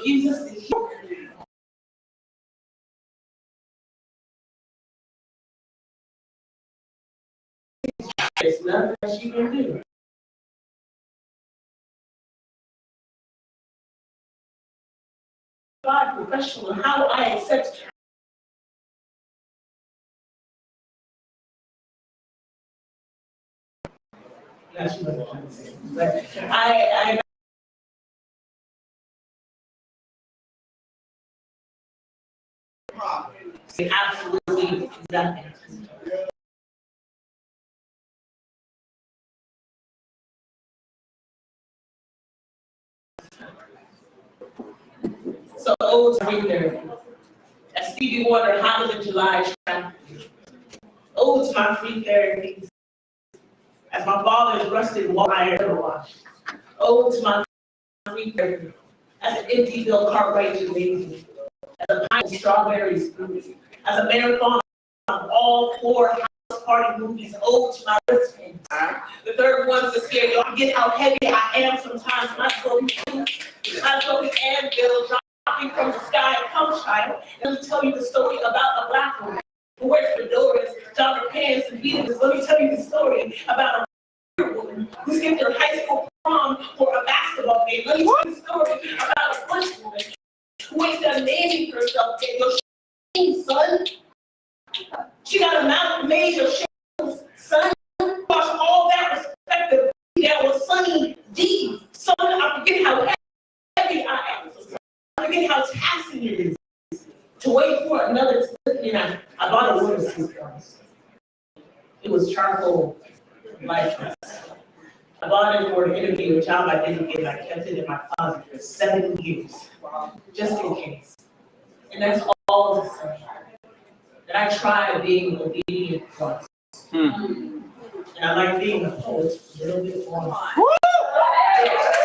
use us to heal. There's nothing that you can do. God, professional, how I accept. That's what I'm trying to say. But I absolutely nothing. So old free therapy. As Stevie Wonder, Hotter Than July track. Ode to my free therapies. As my father's rusted wire wash. Ode to my free therapy. As an empty bill Cartwright gymnasium. As a pint of strawberries fruit. As a marathon of all 4 house party movies. Ode to my wristbands. The third one's to scare y'all get how heavy I am sometimes. My broken anvil dropping from the sky. Come, child, and let me tell you the story about a black woman who wears fedoras, jogger pants, and beatings. Let me tell you the story about a woman who skipped her high school prom for a basketball game. Let me tell you the story about a Bush woman who ain't done nanny herself. Get your shame, son. She got a mouth made your shame, son. Watch all that respective. That was Sunny D. Son, I forget how heavy I am. I forget how taxing it is to wait for another to, you know, I bought a water suit once. It was charcoal lifeless. I bought it for an interview, a job I didn't get. I kept it in my closet for 7 years, just in case. And that's all to say that I tried being obedient once. And I like being a poet a little bit more.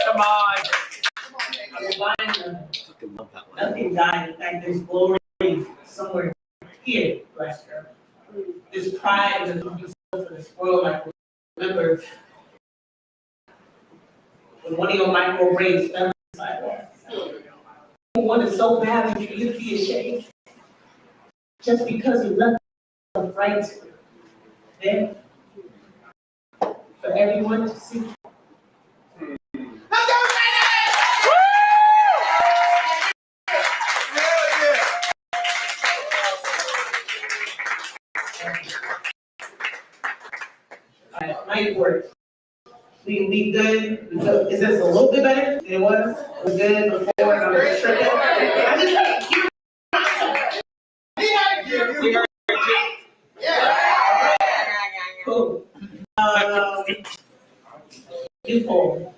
Come on. Nothing died. In fact, there's glory somewhere here, bless her. There's pride in this world. I remember when one of your micro rays fell on the sidewalk. You wanted so badly for you to be ashamed just because you left the right there for everyone to see. Might work. We good? Is this a little bit better than it was? It was good before and I'm just tripping. I just can't hear myself. Cool. You pull.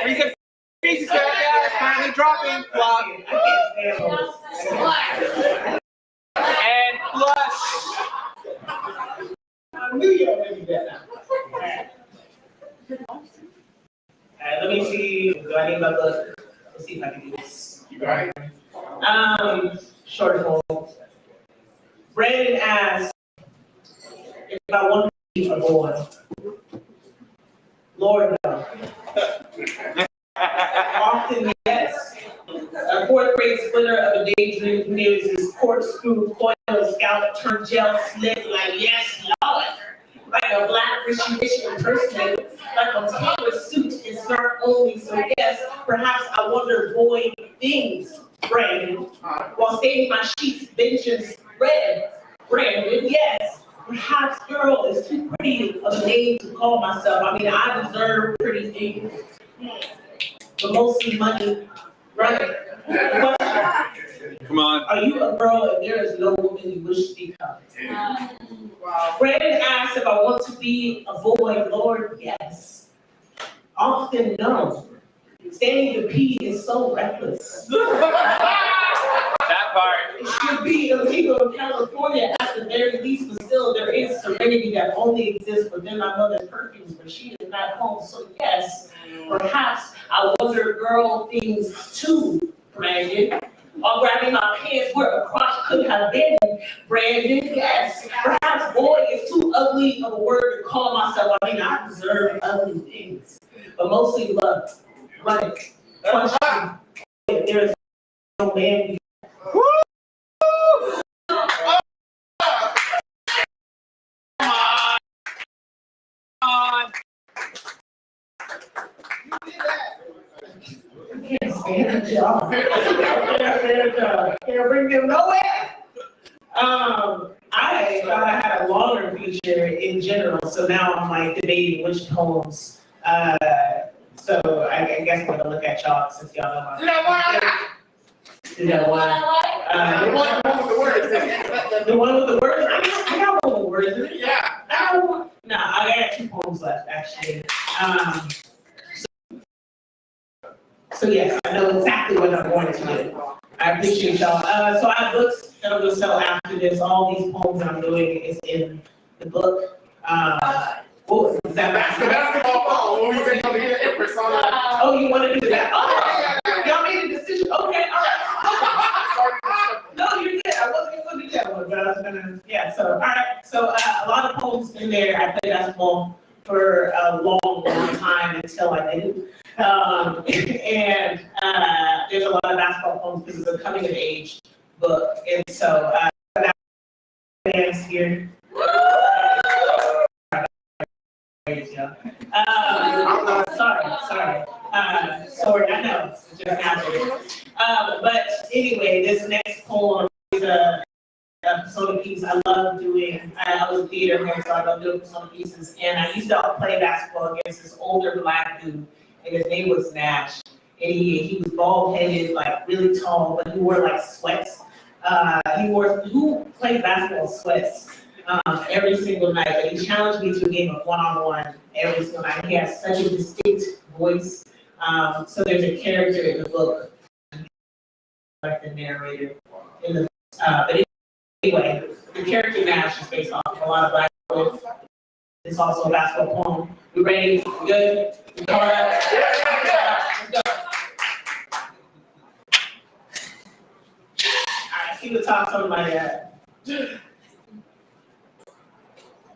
Recent pieces guys finally dropping. PLOUGH. I can't stand And blush. I knew you already did that. Let me see. Do I need my book? Let's see if I can do this. You got it? Short form. Brandon asked if I want to be a boy. Lord, no. Often, yes. A 4th grade splitter of a daydream nears his corkscrew coil scalp turned gel slick like yes, Lord. Like a black Rishi impersonator, like a tailor suit is not only. So yes, perhaps I wonder boy things, Brandon, while staining my sheets, vengeance red. Brandon, yes. Perhaps girl is too pretty of a name to call myself. I mean, I deserve pretty things, but mostly money, right? Question. Come on. Are you a girl if there is no woman you wish to become? Brandon asks if I want to be a boy. Lord, yes. Often, no. Standing to pee is so reckless. That part. It should be illegal in California at the very least, but still there is serenity that only exists within my mother's perfumes, but she is not home. So yes, perhaps I wonder girl things too, Brandon. While grabbing my pants where a crotch could have been, Brandon, yes. Perhaps boy is too ugly of a word to call myself. I mean, I deserve ugly things, but mostly love. Right. Question. there is no man. Can't stand a job. Can't bring them nowhere. I thought I had a longer feature in general, so now I'm like debating which poems. So I guess I'm gonna look at y'all since y'all know my. You know what? The one with the words. The one with the words? I got one with words in it. Yeah. No, I got 2 poems left actually. So yes, I know exactly what I'm going to do. I appreciate y'all. So I have books that I'm gonna sell after this. All these poems I'm doing is in the book. What was that? Basketball poem. When we say something here, Empress on it. Oh, you want to do that? Oh, y'all made a decision. Okay, all right. No, you're good. I wasn't going to do that one, but I was gonna. Yeah. So all right. So a lot of poems in there. I played basketball for a long time until I didn't. And there's a lot of basketball poems because it's a coming of age book, and so bands here. Sorry, I know, it just happened. But anyway, this next poem is a persona piece. I love doing, I was a theater man, so I love doing persona pieces. And I used to play basketball against this older Black dude, and his name was Nash. And he was bald-headed, like really tall, but he wore like sweats. Who played basketball sweats every single night, but he challenged me to a game of one-on-one every single night. He has such a distinct voice. So there's a character in the book, like the narrator in the but anyway, the character Nash is based off of a lot of Black poets. It's also a basketball poem. We ready? We good? We all right? Let's go. Alright, see the top on my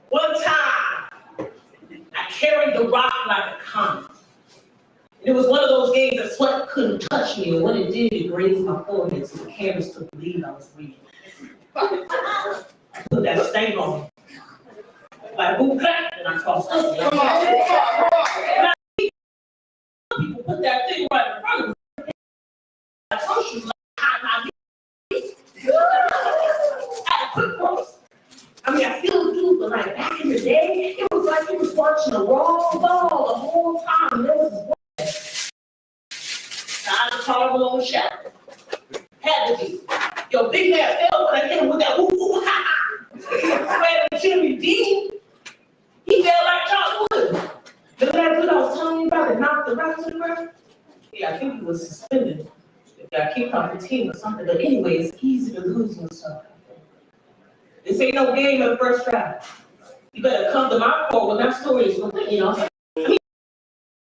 One time, I carried the rock like a comet. It was one of those games that sweat couldn't touch me, and when it did, it grazed my forehead, so the cameras took the lead I was reading. I put that stain on me. Like, boom, clap, and I crossed up. Come on. People put that thing right in front of me. I told you, like, I mean, I still do, but like back in the day, it was like you was watching a raw ball the whole time. There was one. I was horrible on the shot. Had to be. Yo, big man fell when I hit him with that woo ha ha. Man, Jimmy Dean, he fell like Charles Wood. The man that I was telling you about that knocked the rest of the ground? Yeah, I think he was suspended. He got kicked off the team or something. But anyway, it's easy to lose yourself. This ain't no game in the first drive. You better come to my court when that story is complete, you know. I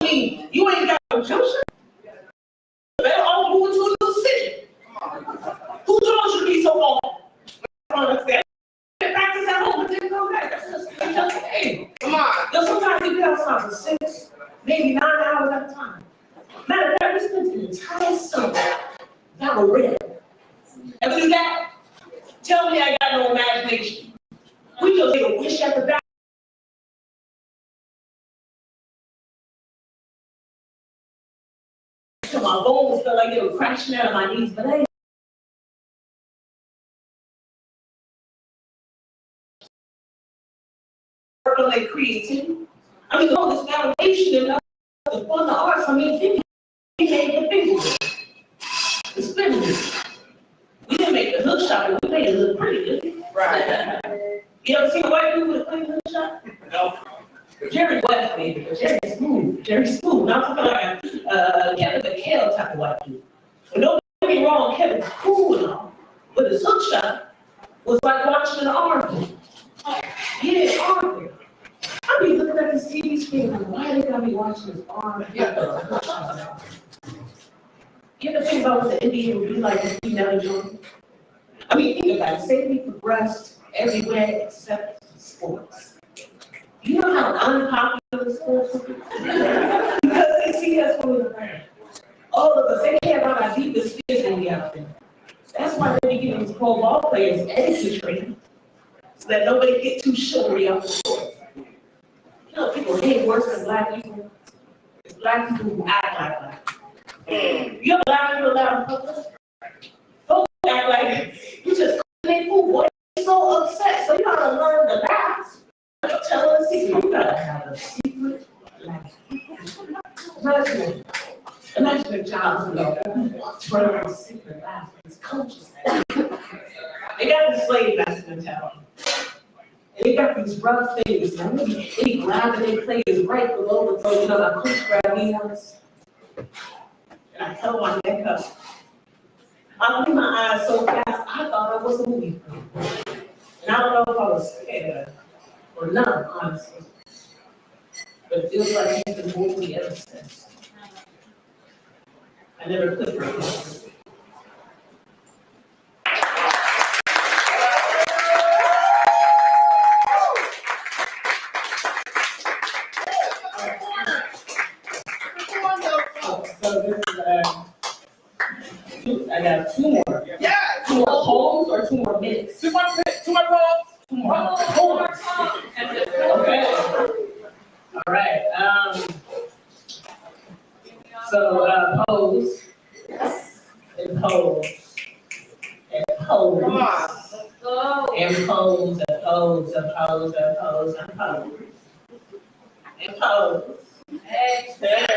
mean, you ain't got no jump shot. Better all move to a new city. Who told you to be so awful? Practice at home, but then come back. That's just a game. Come on. Yo, sometimes you get outside for 6, maybe 9 hours at a time. Matter of fact, we spent an entire summer without a rib. Ever do that? Tell me I got no imagination. We just take a wish at the back. So my bones felt like they were crashing out of my knees, but I ain't. Work on their creativity. I mean, all this validation and all the fun, the arts. I mean, we made the figures, the spinning. We didn't make the hook shot, but we made it look pretty good. Right. You ever seen a white dude with a clean hook shot? No. Jerry West made it, but Jerry's smooth. Jerry's smooth. Not talking like a Kevin McHale type of white dude. But don't get me wrong, Kevin's cool and all. But his hook shot was like watching an arm. Yeah, arm. I be looking at this TV screen like, why they gotta be watching his arm? Yeah. You ever think about what the Indian would be like if he never joined? I mean, think about it. Say we progressed everywhere except sports. You know how unpopular sports would be? Because they see us when we're around. all of us, they care about our deepest fears when we out there. That's why they be giving these pro ball players etiquette training, so that nobody get too sugary off the court. You know, people hate worse than black people. It's black people who act like black. You ever black people allowed in public? Folks act like you just make food, boy. You're so upset, so you gotta learn to laugh. Tell us a secret. You gotta have a secret life. Imagine a job turn around secret laugh. It's coaches. They got the slave master mentality. And they got these rough things. They grab and they play is right below the throat. You know, my coach grabbed me once. And I held my neck up. I opened my eyes so fast, I thought I was a movie film. And I don't know if I was scared or not, honestly. But it feels like he's been moving me ever since. I never put it in. So this is, I got two more. Yeah. 2 more poems or 2 more minutes? 2 more poems. 2 more poems. Okay. All right. So pose and pose and pose. Come on. And pose and pose and pose and pose and pose and pose. And pose.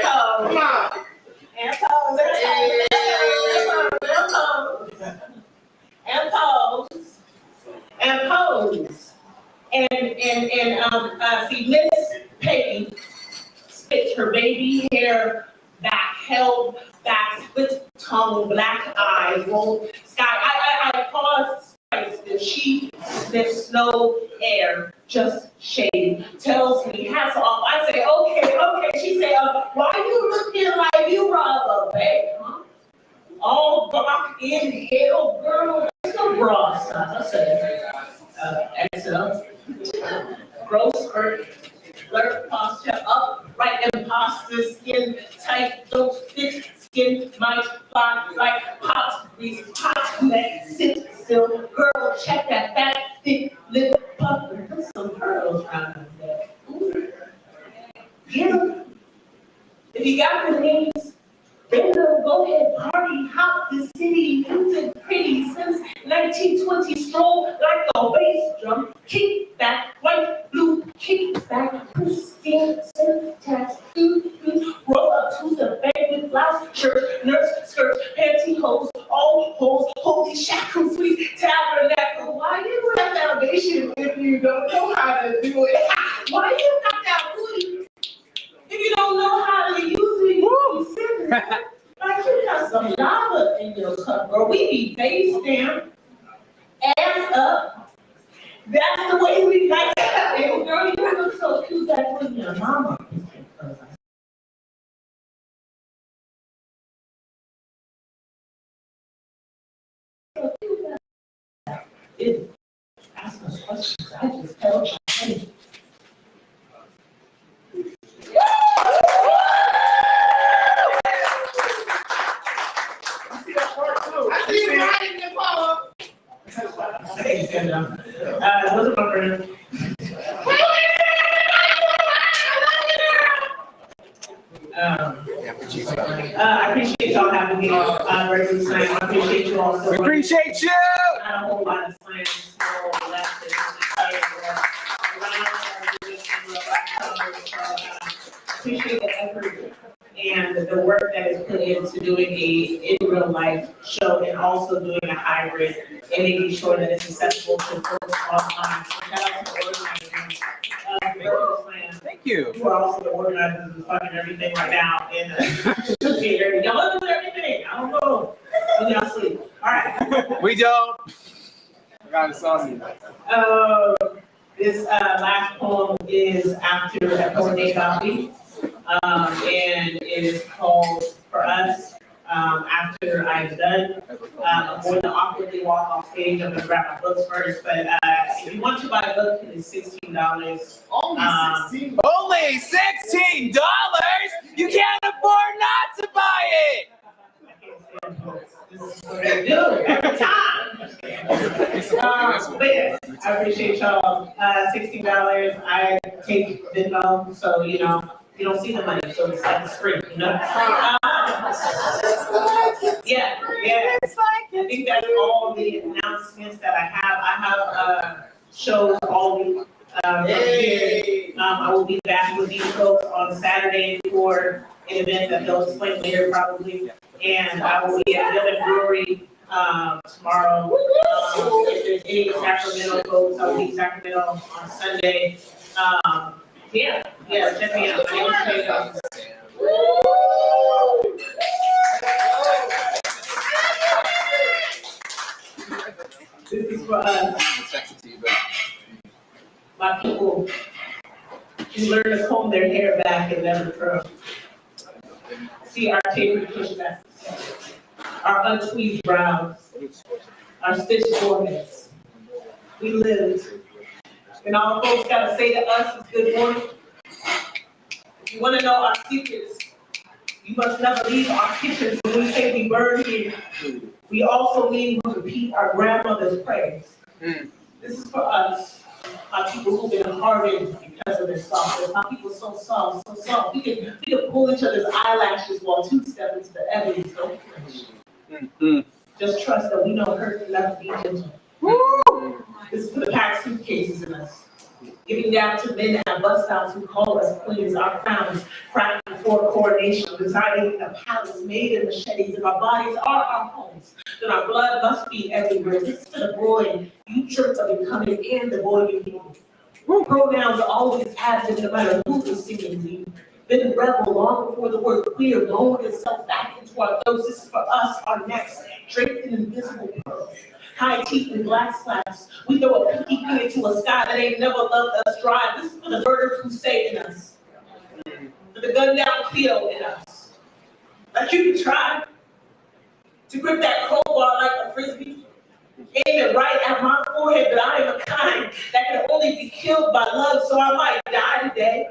Come on. And pose, and pose, and pose, and see Miss Peggy spit her baby hair back, held back, split tongue, black eyes, rolled sky. I paused twice. She sniffs snow air, just shade, tells me hats off. I say, okay. She say, why you looking like you rob a bank, huh? All block in hell, girl, that's no bra stuff. I say, XL, gross skirt, flirt posture, upright imposter, skin tight, don't fit, skin might fly like hot grease, hot neck, sit still, girl, check that fat, thick lip pucker, put some pearls around her neck. Get 'em. If you got the names, then go ahead, party, hop the city, music pretty since 1920, stroll like a bass drum, kick back, white, blue, kick back, pristine, syntax, roll up to the bank with blouse, shirt, nurse, skirt, pantyhose, all holes, holy shackles, sweet tabernacle. Why you have foundation if you don't know how to do it? Why you got that booty? If you don't know how to use it, you be sitting there. Like you got some lava in your cup, girl. We be face down, ass up. That's the way we like to have it. Girl, you look so cute back with your mama. Ask us questions. I just tell you. I see you riding the power. What's up, my friend? I appreciate y'all having me on Berkeley Science. I appreciate you all so much. Appreciate you. Not a whole lot of science, so lessons. Appreciate the effort and the work that is put into doing a in real life show and also doing a hybrid and making sure that it's accessible to folks online. So shout out to the organizers. Thank you. You are also the organizers of fucking everything right now. And y'all do everything. I don't know. So y'all sleep. All right. We don't. I got a song. This last poem is after a poem named Bobby. And it is called For Us. After I'm done, I'm going to awkwardly walk off stage. I'm going to grab my books first, but if you want to buy a book, it is $16. Only $16? You can't afford not to buy it. what they do every time. But yes, I appreciate y'all. $60. I take Venmo, so you know you don't see the money, so it's like it's free. You know. Yeah. I think that's all the announcements that I have. I have shows all week. I will be back with these folks on Saturday for an event that they'll explain later probably. And I will be at another brewery tomorrow. If there's any Sacramento folks, I'll be in Sacramento on Sunday. Yeah, check me out. My name is Janae Johnson. This is for us. My people who learn to comb their hair back and never curl. See our tapered pushbacks, our untweezed brows, our stitched foreheads. We lived. And all folks gotta say to us is good morning. If you wanna know our secrets, you must never leave our kitchens. When we say we burn here, we also mean we repeat our grandmother's prayers. This is for us, our people who've been hardened because of their softness. My people so soft, so soft. We can pull each other's eyelashes while two-step into the evidence. Don't flinch. Just trust that we don't hurt enough to be gentle. This is for the packed suitcases in us. Giving down to men that have bust outs who call us queens, our crowns cracked before coronation, residing in a palace made in machetes. If our bodies are our homes, then our blood must be everywhere. This is for the boy you tripped of becoming and the boy you need. Pronouns always have been, no matter who is singing to you. Been rebel long before the word queer lowered itself back into our throats. This is for us, our necks draped in invisible pearls. High teeth and black slaps. We throw a pinky finger to a sky that ain't never loved us dry. This is for the murder crusade in us. For the gun down Cleo in us. Like you can try to grip that crowbar like a frisbee. Aim it right at my forehead, but I am a kind that can only be killed by love, so I might die today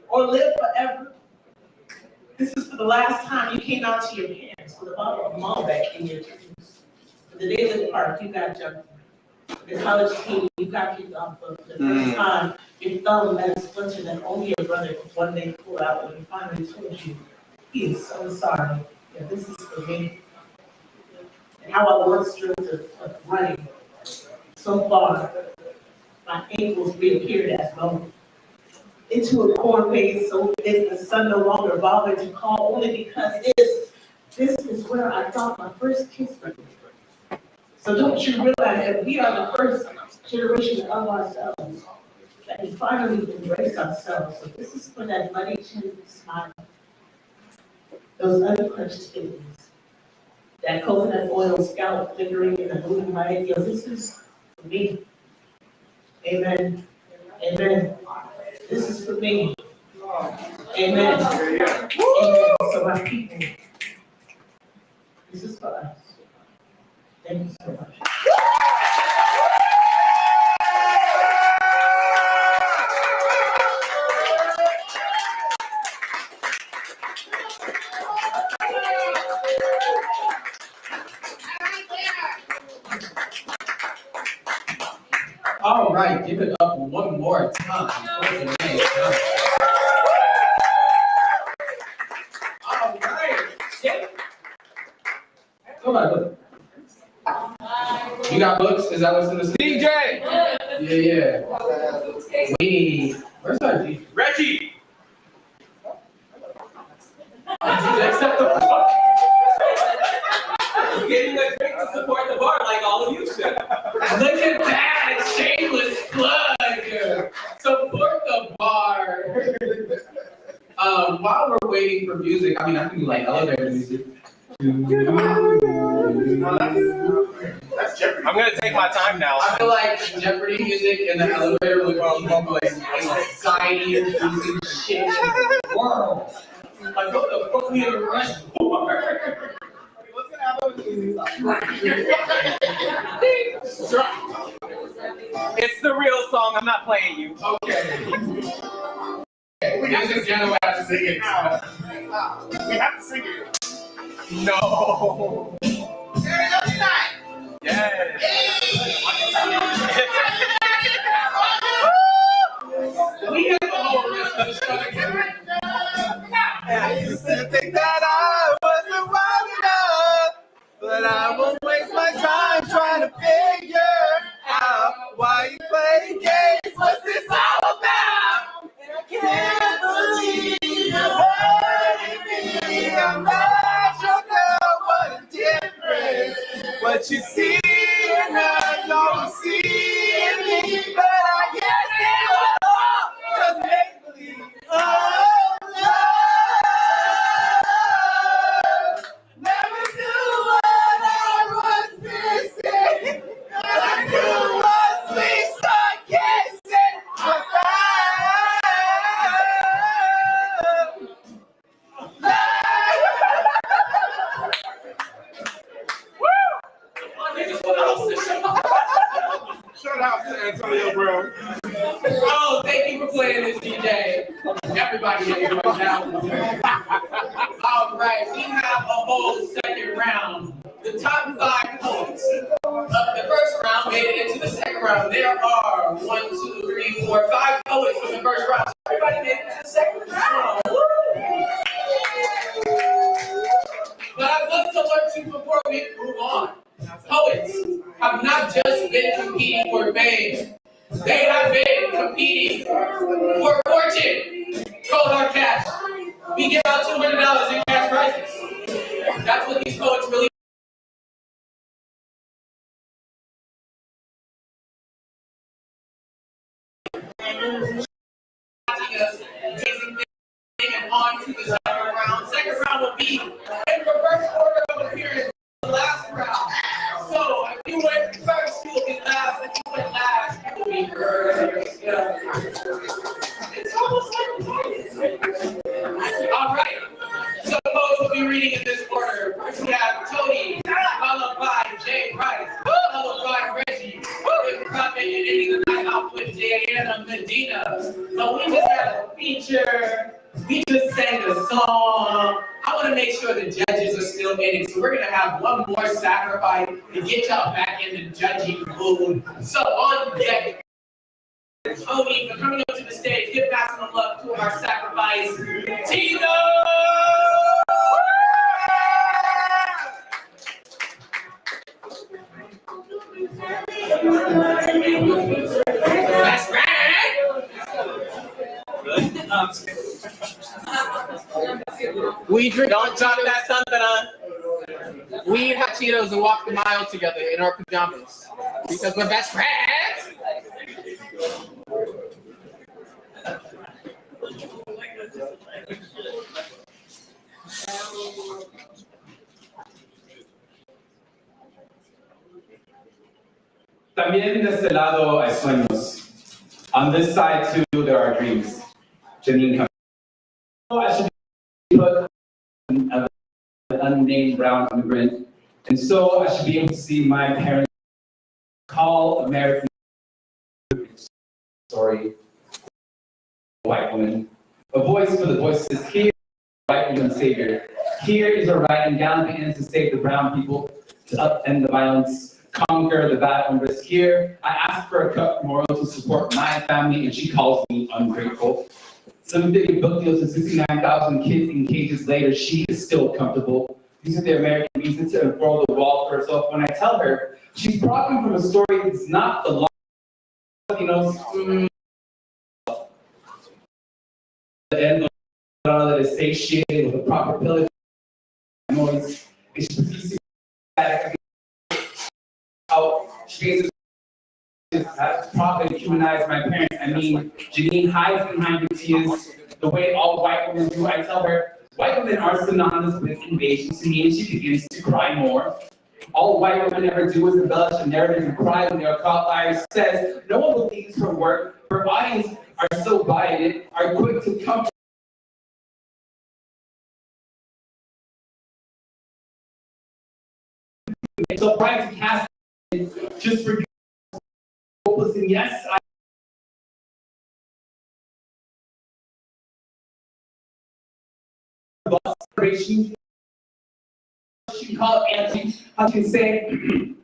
or live forever. This is for the last time you came out to your parents with a bottle of Malbec in your dreams. The daily park, you got jumped. The college team, you got kicked off of. The first time, your thumb had a splinter that only your brother could one day pull out when he finally told you, he is so sorry. Yeah, this is for me. And how I once dreamt of running so far, my ankles reappeared as bone. Into a corn maze so thick the sun no longer bothered to call, only because this is where I thought my first kiss would be. So don't you realize that we are the first generation of ourselves, that we finally embrace ourselves. So this is for that muddy chin smile, those uncrunched feelings, that coconut oil scalp flickering in the blue light. Yo, this is for me. Amen. Amen. This is for me. Amen. Amen. So my people, this is for us. Thank you so much. All right, give it up one more time for Janae Johnson. All right. Yeah. Come on, look. You got books? Is that what's in the DJ? Yeah. Where's our DJ? Reggie! Accept the fuck. Getting a drink to support the bar like all of you should. Look at that, shameless plug. Support the bar. While we're waiting for music, I can do like elevator music. That's Jeopardy. I'm gonna take my time now. I feel like Jeopardy music in the elevator would be like anxiety inducing shit in the world. Like what the fuck we in a rush for? What's gonna happen? It's the real song. I'm not playing you. Okay. Music Janae has to sing it. We have to sing it. No. We have a whole list of struggles. I used to think that I wasn't wild enough, but I won't waste my time trying to figure out why you play games. What's this all about? And I can't believe you're hurting me. I'm not sure now what a difference. What you see and I don't see in me, but I guess it was all just make believe. Oh, love, never knew what I was missing. I knew what we started kissing. But Shout out to Antonio Brown. Oh, thank you for playing this, DJ. Everybody enjoy now. All right, we have a whole second round. The top 5 points of the first round made it into the second round. There are 1, 2, 3, 4, 5 poets from the first round. So everybody made it to the second round. But I want to alert you before we move on. Poets have not just been competing for fame. They have been competing for fortune. Cold hard cash. We give out $200 in cash prizes. That's what these poets really and on to the second round. Second round will be in reverse order of appearance. The last round. So if you went first, you will be last. If you went last, you will be first. Yeah. It's almost like all right. So the poets will be reading in this order. First we have Tony, followed by Jay Price, followed by Reggie. Then Prophet and ending the night off with Diana Medina. So we just had a feature. We just sang a song. I want to make sure the judges are still in it. So we're going to have one more sacrifice to get y'all back in the judging mood. So on deck, Tony, for coming up to the stage, give back some love to our sacrifice, Tino! That's right! we drink. Don't drop that something on. We have Cheetos and walk the mile together in our pajamas because we're best friends. También de este lado hay sueños. On this side too, there are dreams. Janine, I should be put an unnamed brown immigrant, and so I should be able to see my parents call American story, white woman, a voice for the voices here, white woman savior. Here is a right and gallantly ends to save the brown people, to upend the violence, conquer the bad and risk. Here, I ask for a cup more to support my family, and she calls me ungrateful. 7 billion book deals and 69,000 kids in cages later, she is still comfortable. These are the American reasons to unfurl the wall for herself. When I tell her, she's broken from a story that's not the long, the end that is satiated with a proper pillage noise. She profit and humanize my parents. I mean, Janine hides behind her tears the way all white women do. I tell her, white women are synonymous with invasion to me, and she begins to cry more. All white women ever do is embellish a narrative and cry when they are caught liars. Says, no one believes her work. Her audience are so biased, are quick to come. So trying to cast it just for you. And yes, she call it anti, how can you say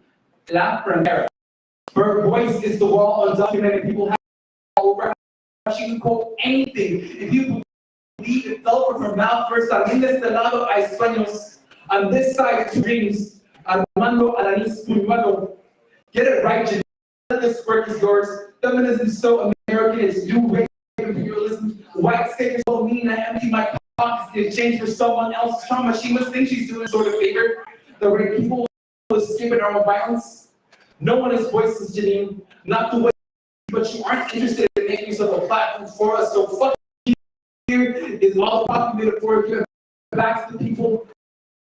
La Primera. Her voice is the wall undocumented people have all over. She can quote anything. If you believe it fell from her mouth first time. En este lado hay sueños. On this side, two dreams. Armando Alanis Puñuelo. Get it right, Janae. This work is yours. Feminism is so American. It's new wave imperialism. White statements so mean. I empty my pockets in exchange for someone else's trauma. She must think she's doing sort of favor. The way people will escape our own violence. No one is voiceless, Janine. Not the way, but you aren't interested in making yourself a platform for us. So fuck you. Here is all the profit metaphor. Give it back to the people.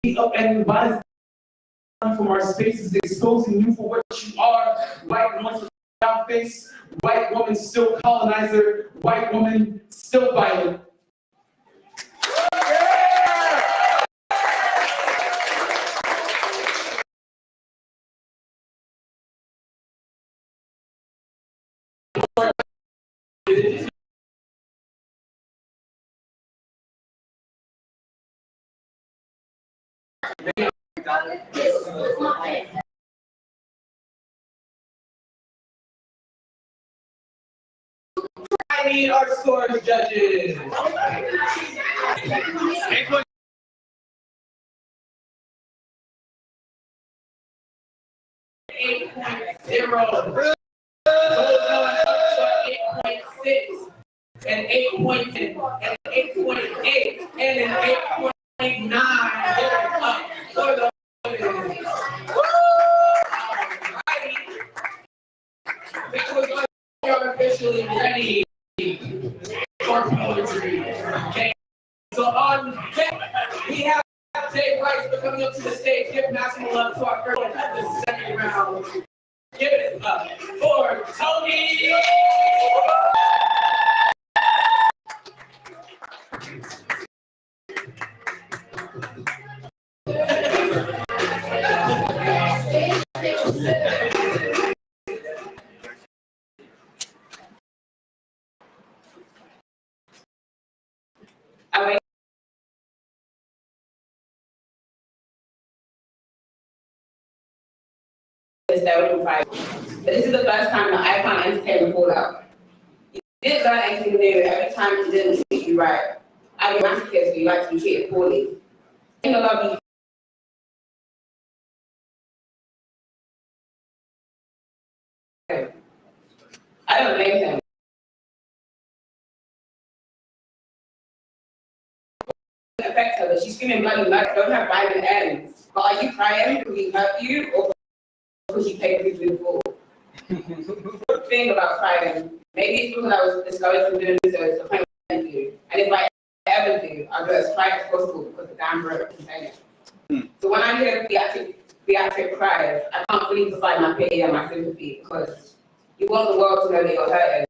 Be up and advise from our spaces, exposing you for what you are. White woman without face. White woman still colonizer. White woman still violent. I need our scores, judges. 8.0. Those 8.6 and 8.10 and 8.8 and an 8.9. Up for the that was like you're officially ready for poetry. Okay. So on deck, we have Jay Rice coming up to the stage. Give maximum love to our first at the second round. Give it up for Tony. But this is the first time that I can't entertain PLOUGH. You didn't learn anything new every time you didn't treat you right. I get masochist, but you like to be treated poorly. I love you. I don't blame him. It affects her, but she's screaming bloody murder. Don't have violent ends. But are you crying because we hurt you or because you paid people to fall? Good thing about crying. Maybe it's because I was discouraged from doing this, so it's the point of you. And if I ever do, I'll go as quiet as possible because the damn broke can say it. So when I hear theatric cries, I can't fully decide my pity and my sympathy because you want the world to know that you're hurting.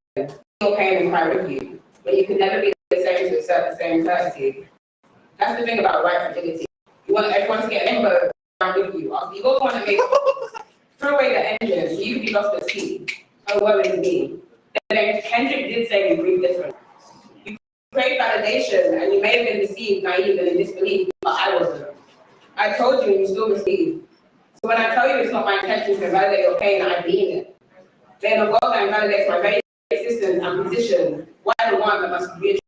You're pain and cry with you, but you can never be the same to assert the same courtesy. That's the thing about white fragility. You want everyone to get limbo around with you. You also want to make throw away the engine so you can be lost at sea. Oh, woe is me. Then Kendrick did say we breathe different. You crave validation and you may have been deceived, naive, and in disbelief, but I wasn't. I told you and you still received. So when I tell you it's not my intention to validate your pain, I mean it. Then a world that invalidates my very existence and position, why the one that must be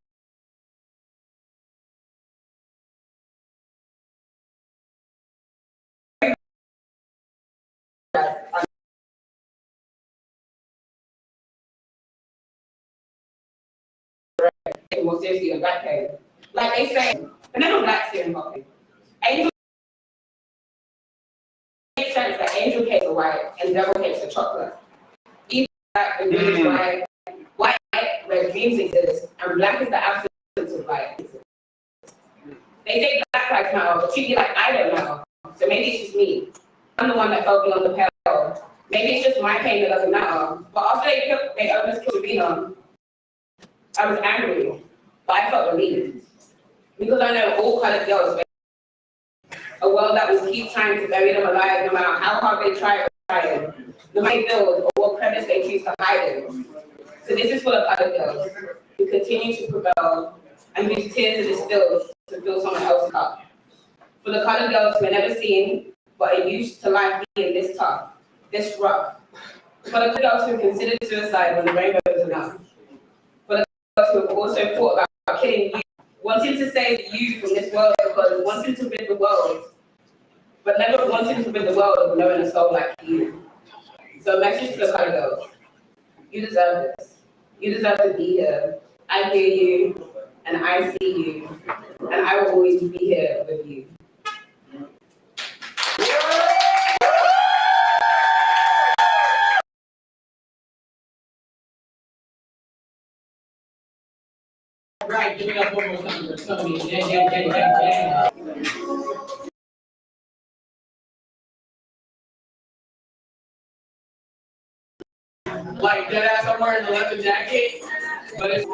more seriously than black pain. Like they say, but never black serum coffee. Angel makes sense that angel cakes are white and devil cakes are chocolate. Either black and green is white, white where dreams exist, and black is the absence of white. They say black lives matter, but treat me like I don't matter. So maybe it's just me. I'm the one that felt beyond the pale. Maybe it's just my pain that doesn't matter. But after they almost killed Rena, I was angry, but I felt relieved. Because I know all colored girls face a world that will keep trying to bury them alive no matter how hard they try, no matter they build or what premise they choose to hide in. So this is for the colored girls who continue to prevail and whose tears are distilled to fill someone else's cup. For the colored girls who are never seen but are used to life being this tough. this rough. For the girls who considered suicide when the rainbow is enough. For the girls who have also thought about killing you, wanting to save you from this world because wanting to rid the world, but never wanting to rid the world of knowing a soul like you. So a message to the colored girls. You deserve this. You deserve to be here. I hear you, and I see you, and I will always be here with you. Right, give it up one more time for Tony. Yeah. Like that ass, I'm wearing the leather jacket, but it's.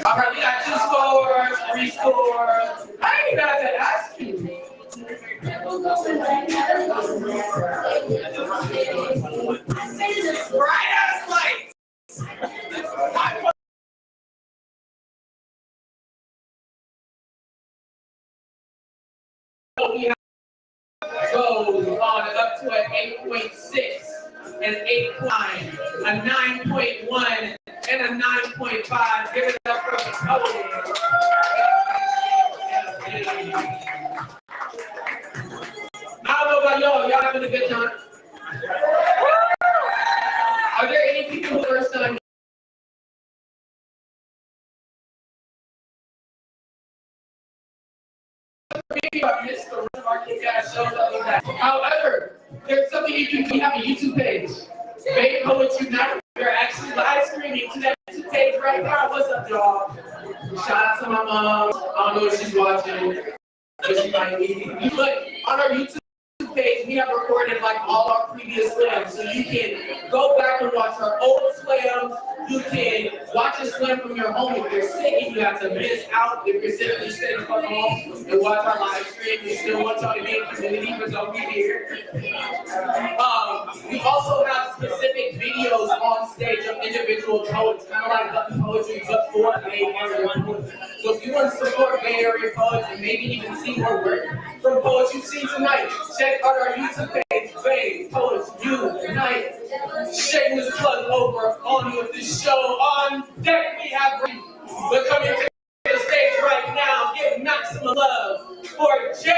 All right, we got 2 scores, 3 scores. I ain't even got to ask you. Bright ass lights. Goes on up to an 8.6, an 8.9, a 9.1, and a 9.5. Give it up for the Cody. I don't know about y'all having a good time? Are there any people who first time? Maybe I missed the rest of our kick-ass shows other than that. However, there's something you can do. We have a YouTube page. Babe Poets Unite. We're actually live streaming to that YouTube page right now. What's up, y'all? Shout out to my mom. I don't know if she's watching, but she might be. But on our YouTube page, we have recorded like all our previous slams, so you can go back and watch our old slams. You can watch a slam from your home if you're sick and you have to miss out. If you're sick, you stay the fuck home and watch our live stream. We still want y'all to be in community, but don't be here. We also have specific videos on stage of individual poets, kind of like Button Poetry, but for Bay Area poets. So if you want to support Bay Area poets and maybe even see more work from poets you've seen tonight, check out our YouTube page, Bay Poets Unite. Shameless plug over on with this show. On deck we have we're coming to the stage right now. Give maximum love for J.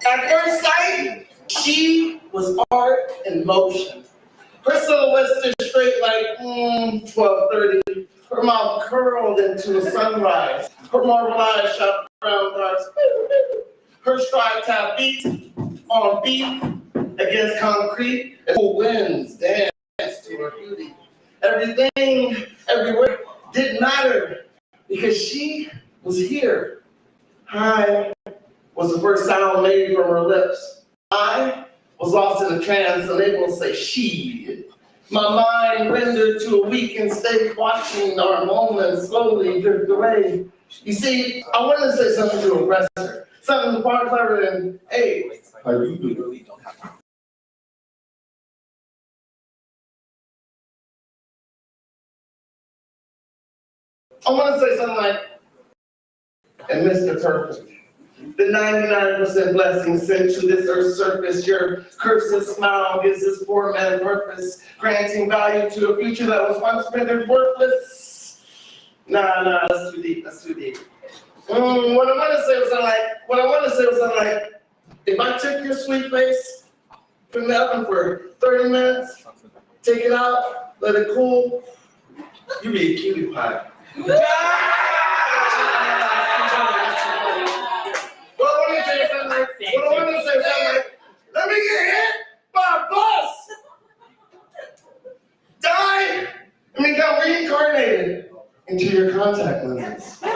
At first sight, she was art in motion. Her silhouette stood straight like 12:30. Her mouth curled into a sunrise. Her marble eyes shot brown darts. Her stride tap beat on beat against concrete. And cool winds danced to her beauty. Everything, everywhere didn't matter because she was here. Hi was the first sound made from her lips. I was lost in a trance, unable to say she. My mind rendered to a weakened state, watching our moments slowly drift away. You see, I wanted to say something to impress her, something far clever than, hey, how you doing? I want to say something like, and Mr. Perfect. The 99% blessing sent to this earth's surface, your cursive smile gives this poor man purpose, granting value to a future that was once rendered worthless. Nah, that's too deep, that's too deep. What I want to say was something like, if I took your sweet face, put it in the oven for 30 minutes, take it out, let it cool, you be a cutie pie. Let me get hit by a bus! Die! Got reincarnated into your contact lenses. So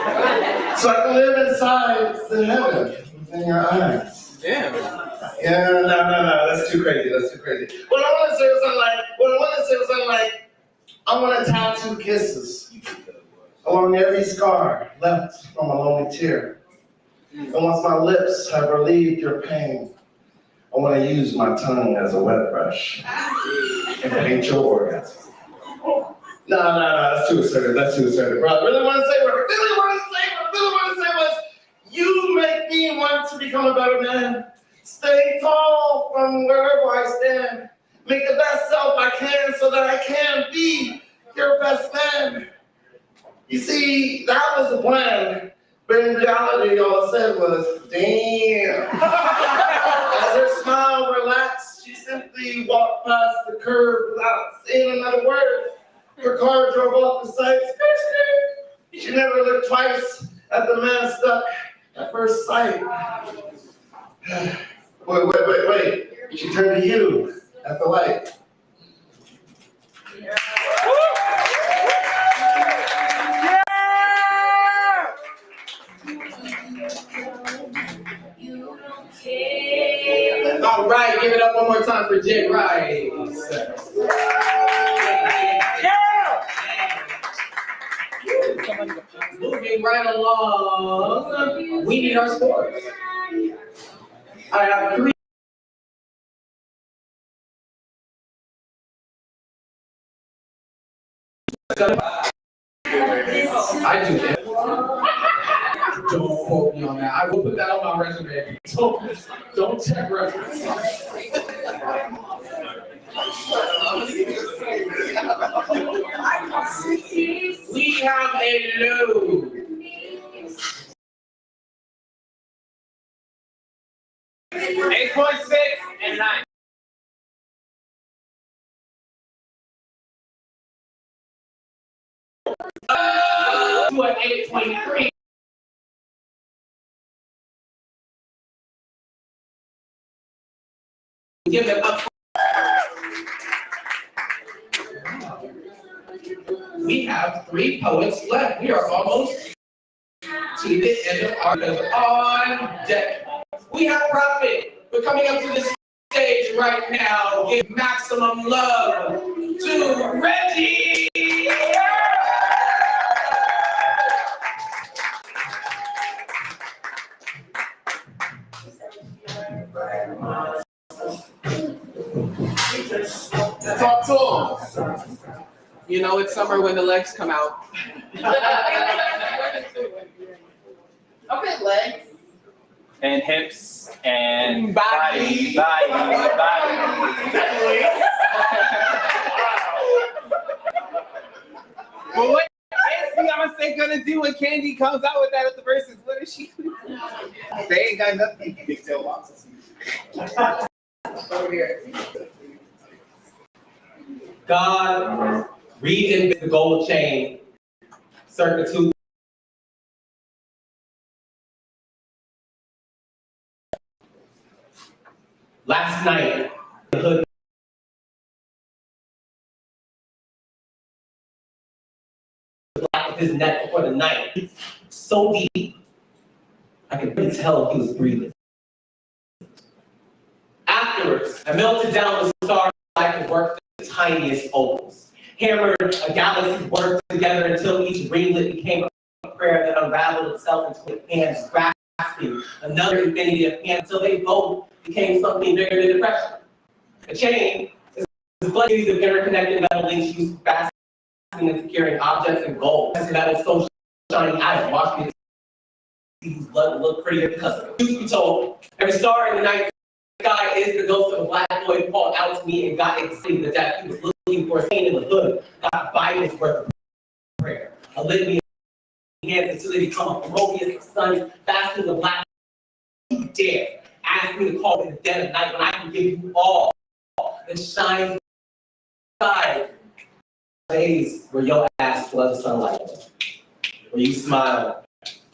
I can live inside the heaven within your eyes. Yeah. No, that's too crazy, What I want to say was something like, I want to tattoo kisses along every scar left from a lonely tear. And once my lips have relieved your pain, I want to use my tongue as a wet brush and paint your orgasm. No, that's too assertive, Bro, I really want to say what was, you make me want to become a better man. Stay tall from wherever I stand. Make the best self I can so that I can be your best man. You see, that was the plan. But in reality, all I said was, damn. As her smile relaxed, she simply walked past the curb without saying another word. Her car drove off the site. She never looked twice at the man stuck at first sight. Wait. She turned to you at the light. All right, give it up one more time for Jay Rice. Moving right along, we need our scores. I have 3. I do that. Don't quote me on that. I will put that on my resume. Don't check references. We have a low. 8.6 and 9. To an 8.3. Give them up. We have 3 poets left. We are almost to the end of our on deck. We have Prophet. We're coming up to the stage right now. Give maximum love to Reggie. Talk to him. You know, it's summer when the legs come out. Okay, legs. And hips and Body. Well, what is Beyonce gonna do when Candy comes out with that at the verses? What is she? They ain't got nothing. Big tail boxes. Over here. God reinvented the gold chain circa 2. Last night, the hood black of his neck before the night, so deep, I could really tell he was breathing. Afterwards, I melted down the stars like it worked the tiniest opals. Hammered a galaxy work together until each ringlet became a prayer that unraveled itself into hands grasping another infinity of hands until they both became something bigger than depression. A chain is a series of interconnected metal links used for fastening and securing objects and gold. That was so shiny, I had watched me see whose blood would look prettier because of it. Truth be told, every star in the night sky is the ghost of a black boy who called out to me and got excited the death he was looking for, staying in the hood, got Bible's worth of prayer. A litany of hands until they become a Prometheus of suns, fasting the black. You dare ask me to call in the dead of night when I can give you all that shines inside. Days where your ass floods sunlight, where you smile,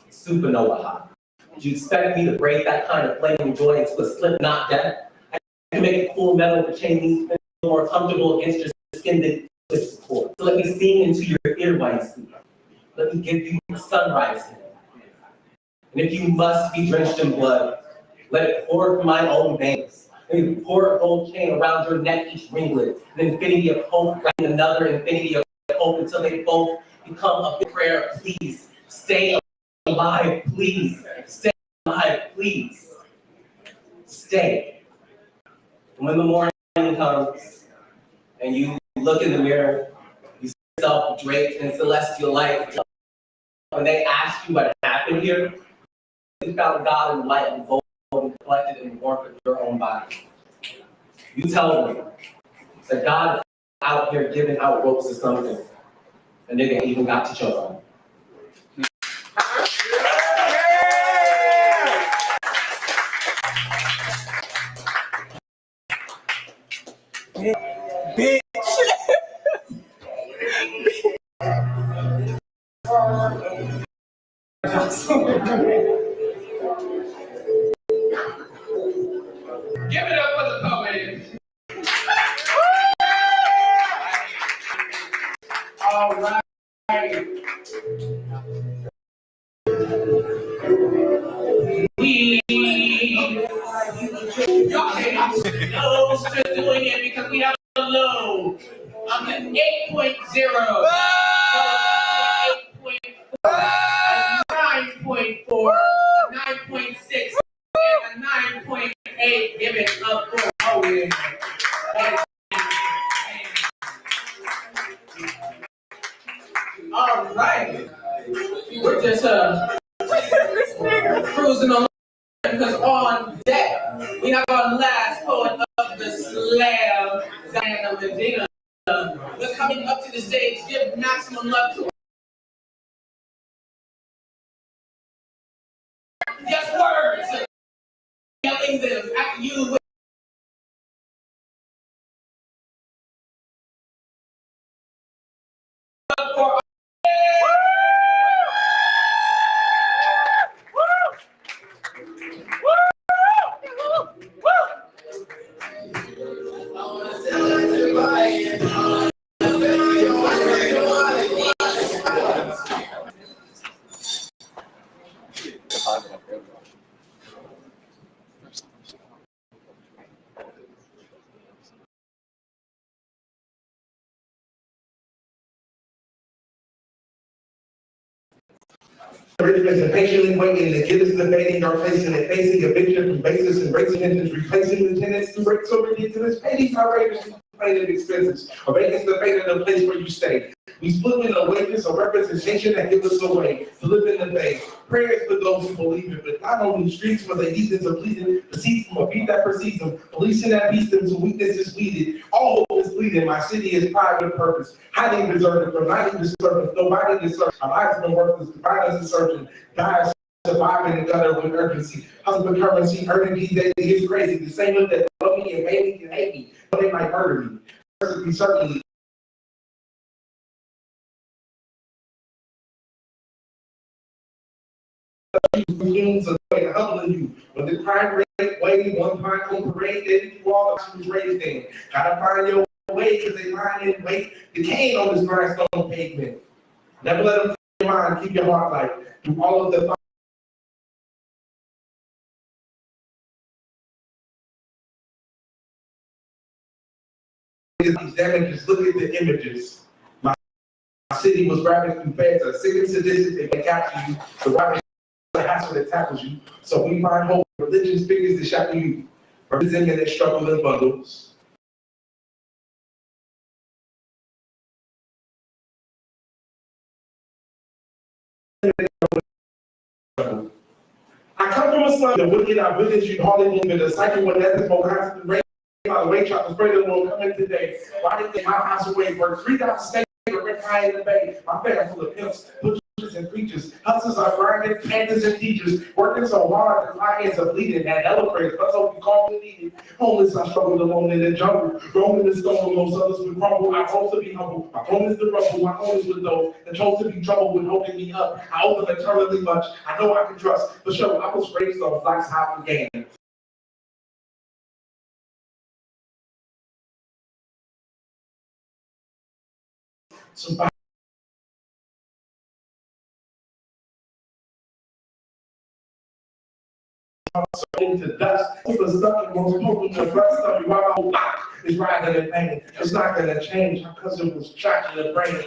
supernova hot. Would you expect me to break that kind of flaming joy into a slip knot death? I can make a cool metal to chain these things more comfortable against your skin than this support. So let me sing into your earwaves. Let me give you the sunrise. And if you must be drenched in blood, let it pour from my own veins. Let me pour a gold chain around your neck, each ringlet, an infinity of hope, wrapping another infinity of hope until they both become a big prayer. Please stay alive, please stay life, please stay. And when the morning comes and you look in the mirror, you see yourself draped in celestial light. When they ask you what happened here, you found God in light and gold and collected in the warmth of your own body. You tell them that God is out here giving out ropes or something, and they even got to choke on. Bitch. Give it up for the poet. All right. Y'all hate us. No, just doing it because we have a low. I'm at 8.0. 9.4, 9.6, and a 9.8. Give it up for Owen. All right. We're just cruising along because on deck we have our last poet of the slam, Diana Medina. We're coming up to the stage. Give maximum love to her. Yes, words. Yelling them at you. For Richmond and patiently waiting to get us debating our facing and facing eviction from basis and race engines, replacing the tenants to break so ridiculous. Pay these outrageous complaining expenses, or make us the fate of the place where you stay. We split in the wages of representation that give us away to live in the bay. Prayers for those who believe it, but not on the streets where the heathens are pleading, deceit from a beat that perceives them, policing that beast them to weakness is weeded. All hope is bleeding. My city is pride with purpose. Hiding deserted from hiding disturbance. Nobody deserves. Our lives have been worthless. Divine as a surgeon. Die surviving the gutter with urgency. Husband currency, earning these days is crazy. The same look that love me and made me can hate me, but they might murder me. Certainly. Means of humbling you. When the crime rate way, one pint on parade, they didn't do all that she was raised in. Gotta find your way, because they lying in wait. Decaying on this grindstone pavement. Never let them your mind, keep your heart light. Do all of the these damages, look at the images. My city was ravaged through feds, are sick and sadistic, they can capture you. The ravage the hassle that tackles you. So we find hope in religious figures that shackle you, representing that struggle in bundles. I come from a slum that wicked, I village, you hardly believe in the cycle when that is more constant rain. By the way, chocolate spray that will come in today. Why did they my house away work 3,000 states, rent high in the bay? My family full of pimps, butchers and preachers. Hustlers are grinding, planters and teachers, working so hard that my hands are bleeding. And elevators, but so we call me needed. Homeless, I struggled alone in the jungle. Roaming the stone, most others would crumble. I hope to be humble. My home is the rubble. My home is with those that chose to be trouble with holding me up. I owe them eternally much. I know I can trust. For sure, I was raised on Black's Hop game. So into dust, people stuck in most potent the rest of you. My whole life is writhing in pain. It's not gonna change. My cousin was trapped in the brain.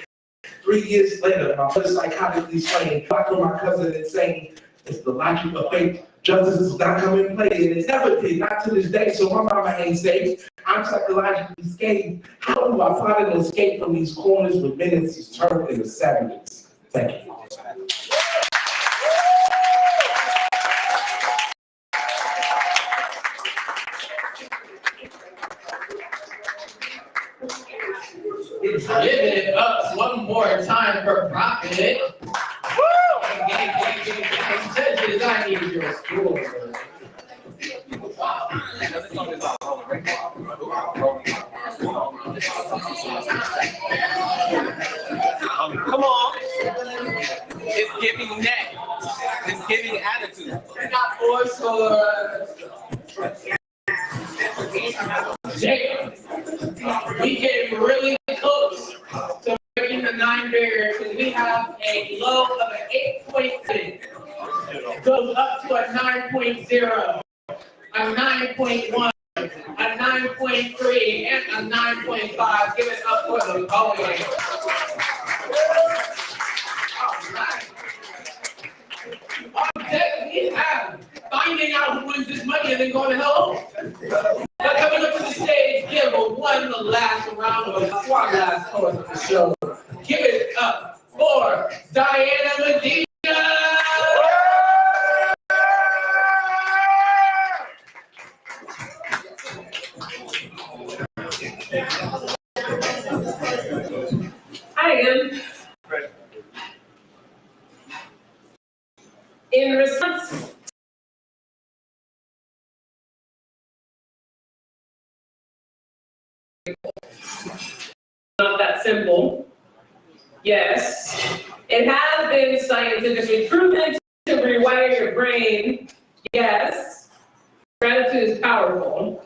3 years later, my mother psychotically slain. I call my cousin insane. It's the logic of faith. Justice does not come in play, and it never did, not to this day. So my mama ain't safe. I'm psychologically scathed. How do I find an escape from these corners where minutes is turned into savages? Thank you. Give it up one more time for Profit. Judges, I need your school. Come on. It's giving neck. It's giving attitude. Not force or Jacob. We came really close to breaking the 9 barrier because we have a low of an 8.6. Goes up to a 9.0, a 9.1, a 9.3, and a 9.5. Give it up for the going. On deck, we have finding out who wins this money and then going to hell. But coming up to the stage, give a one last round of applause for our last host of the show. Give it up for Diana Medina. Hi again. In response not that simple. Yes, it has been scientifically proven to rewire your brain. Yes, gratitude is powerful.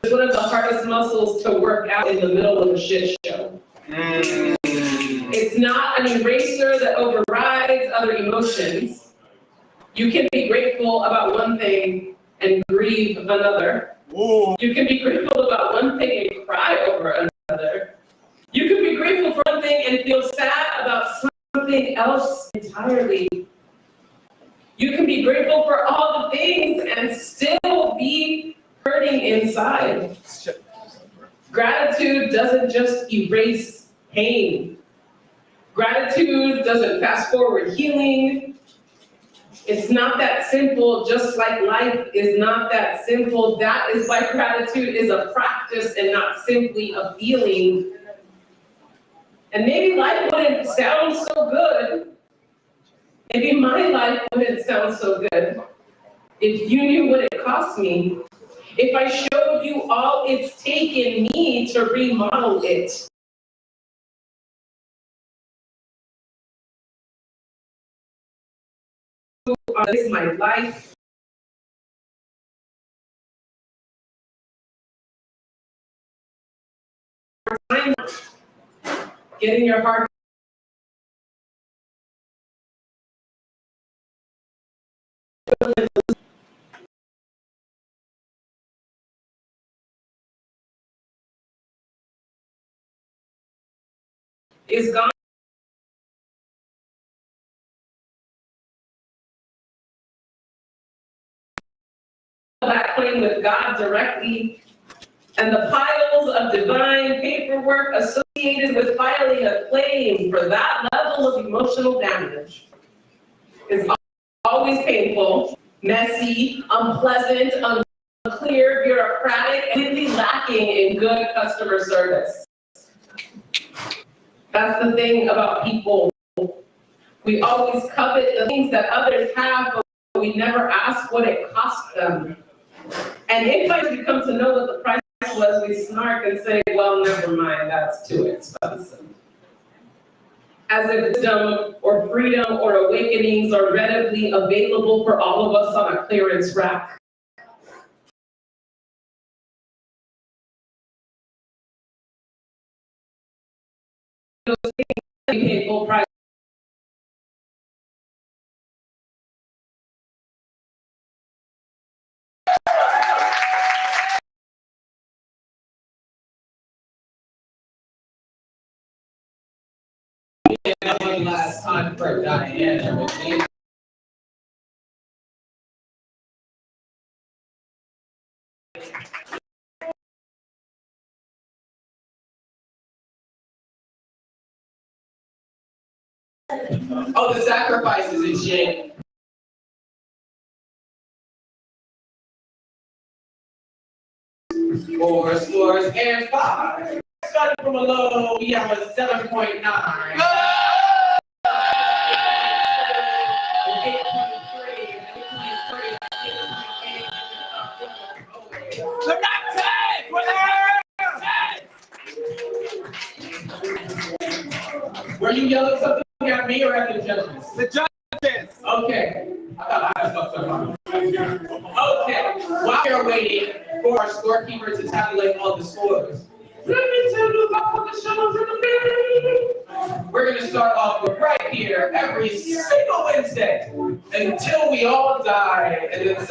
It's one of the hardest muscles to work out in the middle of a shit show. It's not an eraser that overrides other emotions. You can be grateful about one thing and grieve another. Ooh. You can be grateful about one thing and cry over another. You can be grateful for one thing and feel sad about something else entirely. You can be grateful for all the things and still be hurting inside. Gratitude doesn't just erase pain. Gratitude doesn't fast forward healing. It's not that simple, just like life is not that simple. That is why gratitude is a practice and not simply a feeling. And maybe life wouldn't sound so good. Maybe my life wouldn't sound so good if you knew what it cost me. If I showed you all it's taken me to remodel it. This is my life. Getting your heart. Is gone. That claim with God directly, and the piles of divine paperwork associated with filing a claim for that level of emotional damage is always painful, messy, unpleasant, unclear, bureaucratic, and really lacking in good customer service. That's the thing about people. We always covet the things that others have, but we never ask what it cost them. And if I come to know what the price was, we snark and say, well, never mind, that's too expensive. As if wisdom or freedom or awakenings are readily available for all of us on a clearance rack. We pay full price. One last time for Diana Medina. Oh, the sacrifices and shit. Four scores and five. Starting from a low, we have a 7.9. Were you yelling something at me or at the judges? The judges. Okay. I thought I was something. Okay. While you're waiting for our scorekeeper to tabulate all the scores, let me tell you about the shows in the building. We're going to start off with right here every single Wednesday until we all die, and then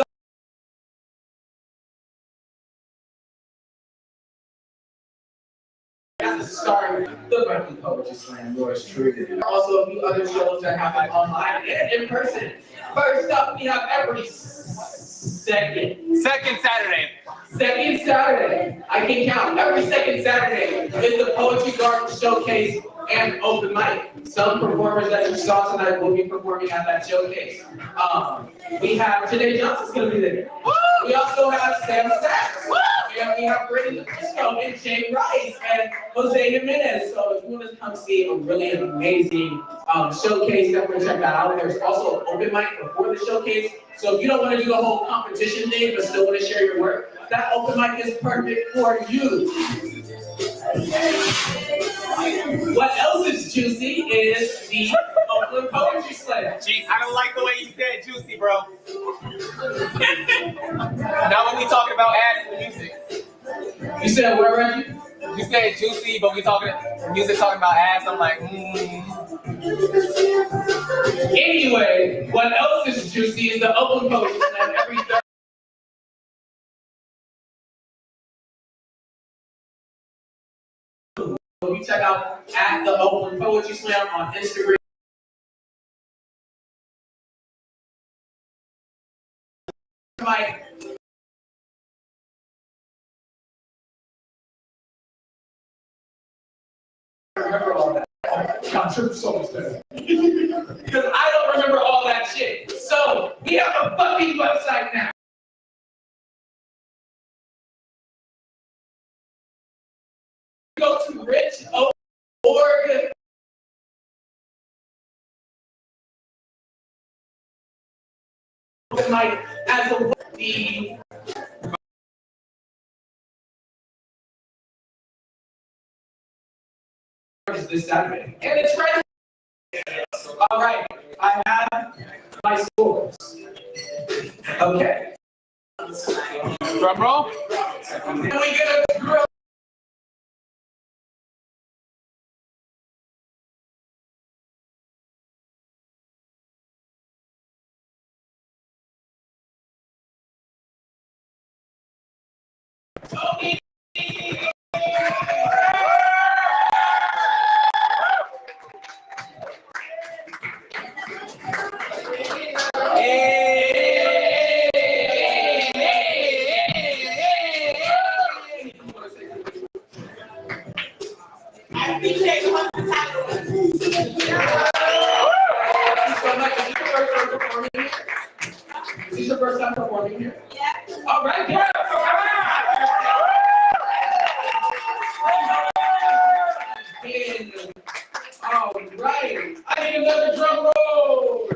starting the Berkeley Poetry Slam, yours truly. Also, a few other shows that happen online and in person. First up, we have every second Saturday. Second Saturday. I can count. Every second Saturday is the Poetry Garden Showcase and open mic. Some performers that you saw tonight will be performing at that showcase. We have Janae Johnson's gonna be there. We also have Sam Sachs. And we have Brittany Lucasco and Jay Rice and Jose Jimenez. So if you want to come see a really amazing showcase, definitely check that out. There's also an open mic before the showcase. So if you don't want to do the whole competition thing, but still want to share your work, that open mic is perfect for you. What else is juicy is the Oakland Poetry Slam. Jeez, I don't like the way you said juicy, bro. Not when we talking about ass in the music. You said what, Reggie? You said juicy, but we talking music talking about ass. I'm like, Anyway, what else is juicy is the Oakland Poetry Slam every Thursday. We check out at the Oakland Poetry Slam on Instagram. Mike. I remember all that. God, you're so much better. Because I don't remember all that shit. So we have a fucking website now. Go to rich.org. Like as a the this Saturday, and it's right. All right, I have my scores. Okay. drum roll. Can we get a drill? Tony. Is this your first time performing here? Yeah. All right, yeah. All right. I need another drum roll.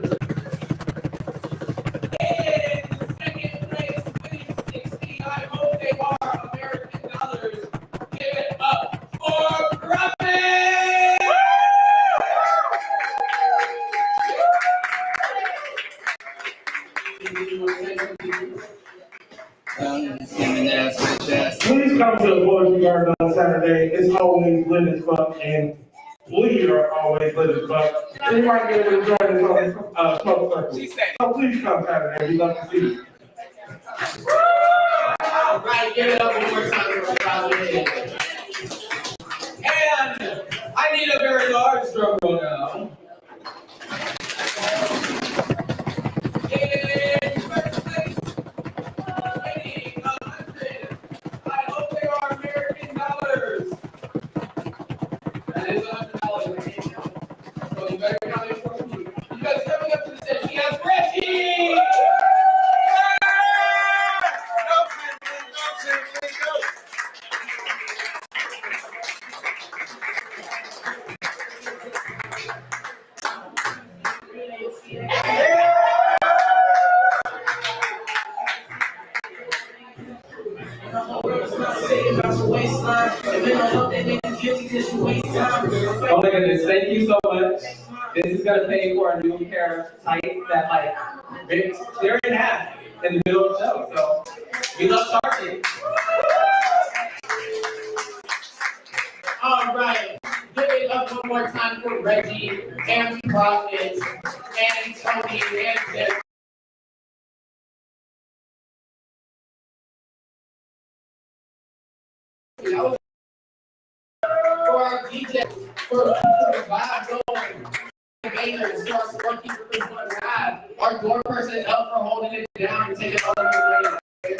In second place, winning 60. I hope they are American dollars. Give it up for Profit. Please come to the Poetry Garden on Saturday. It's always lit as fuck, and we are always lit as fuck. Anybody get able to join us on Smoke Circle? So please come Saturday. We'd love to see you. All right, give it up one more time for Profit. And I need a very large drum roll now. In first place, winning 100. I hope they are American dollars. That is $100. So you better come in say about your waistline. And then I hope that nigga guilty because you waste time. Oh my goodness, thank you so much. This is gonna pay for a new pair of tights that like ripped clear in half in the middle of the show. So we love Target. All right, give it up one more time for Reggie and Prophets and Tony and Jeff. For our DJ, for the vibe going, makers, for our scorekeeper for doing ride, our door person up for holding it down and taking all of the way.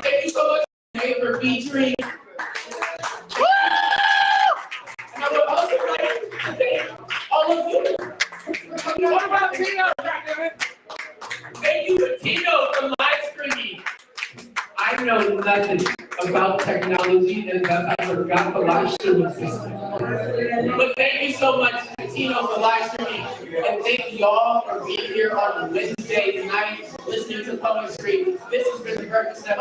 Thank you so much for featuring. And I would also like to thank all of you for coming. What about Tino? Thank you to Tino for live streaming. I know nothing about technology and thus I forgot the live streaming system. But thank you so much to Tino for live streaming. And thank y'all for being here on a Wednesday night listening to poetry. This has been the Berkeley Step.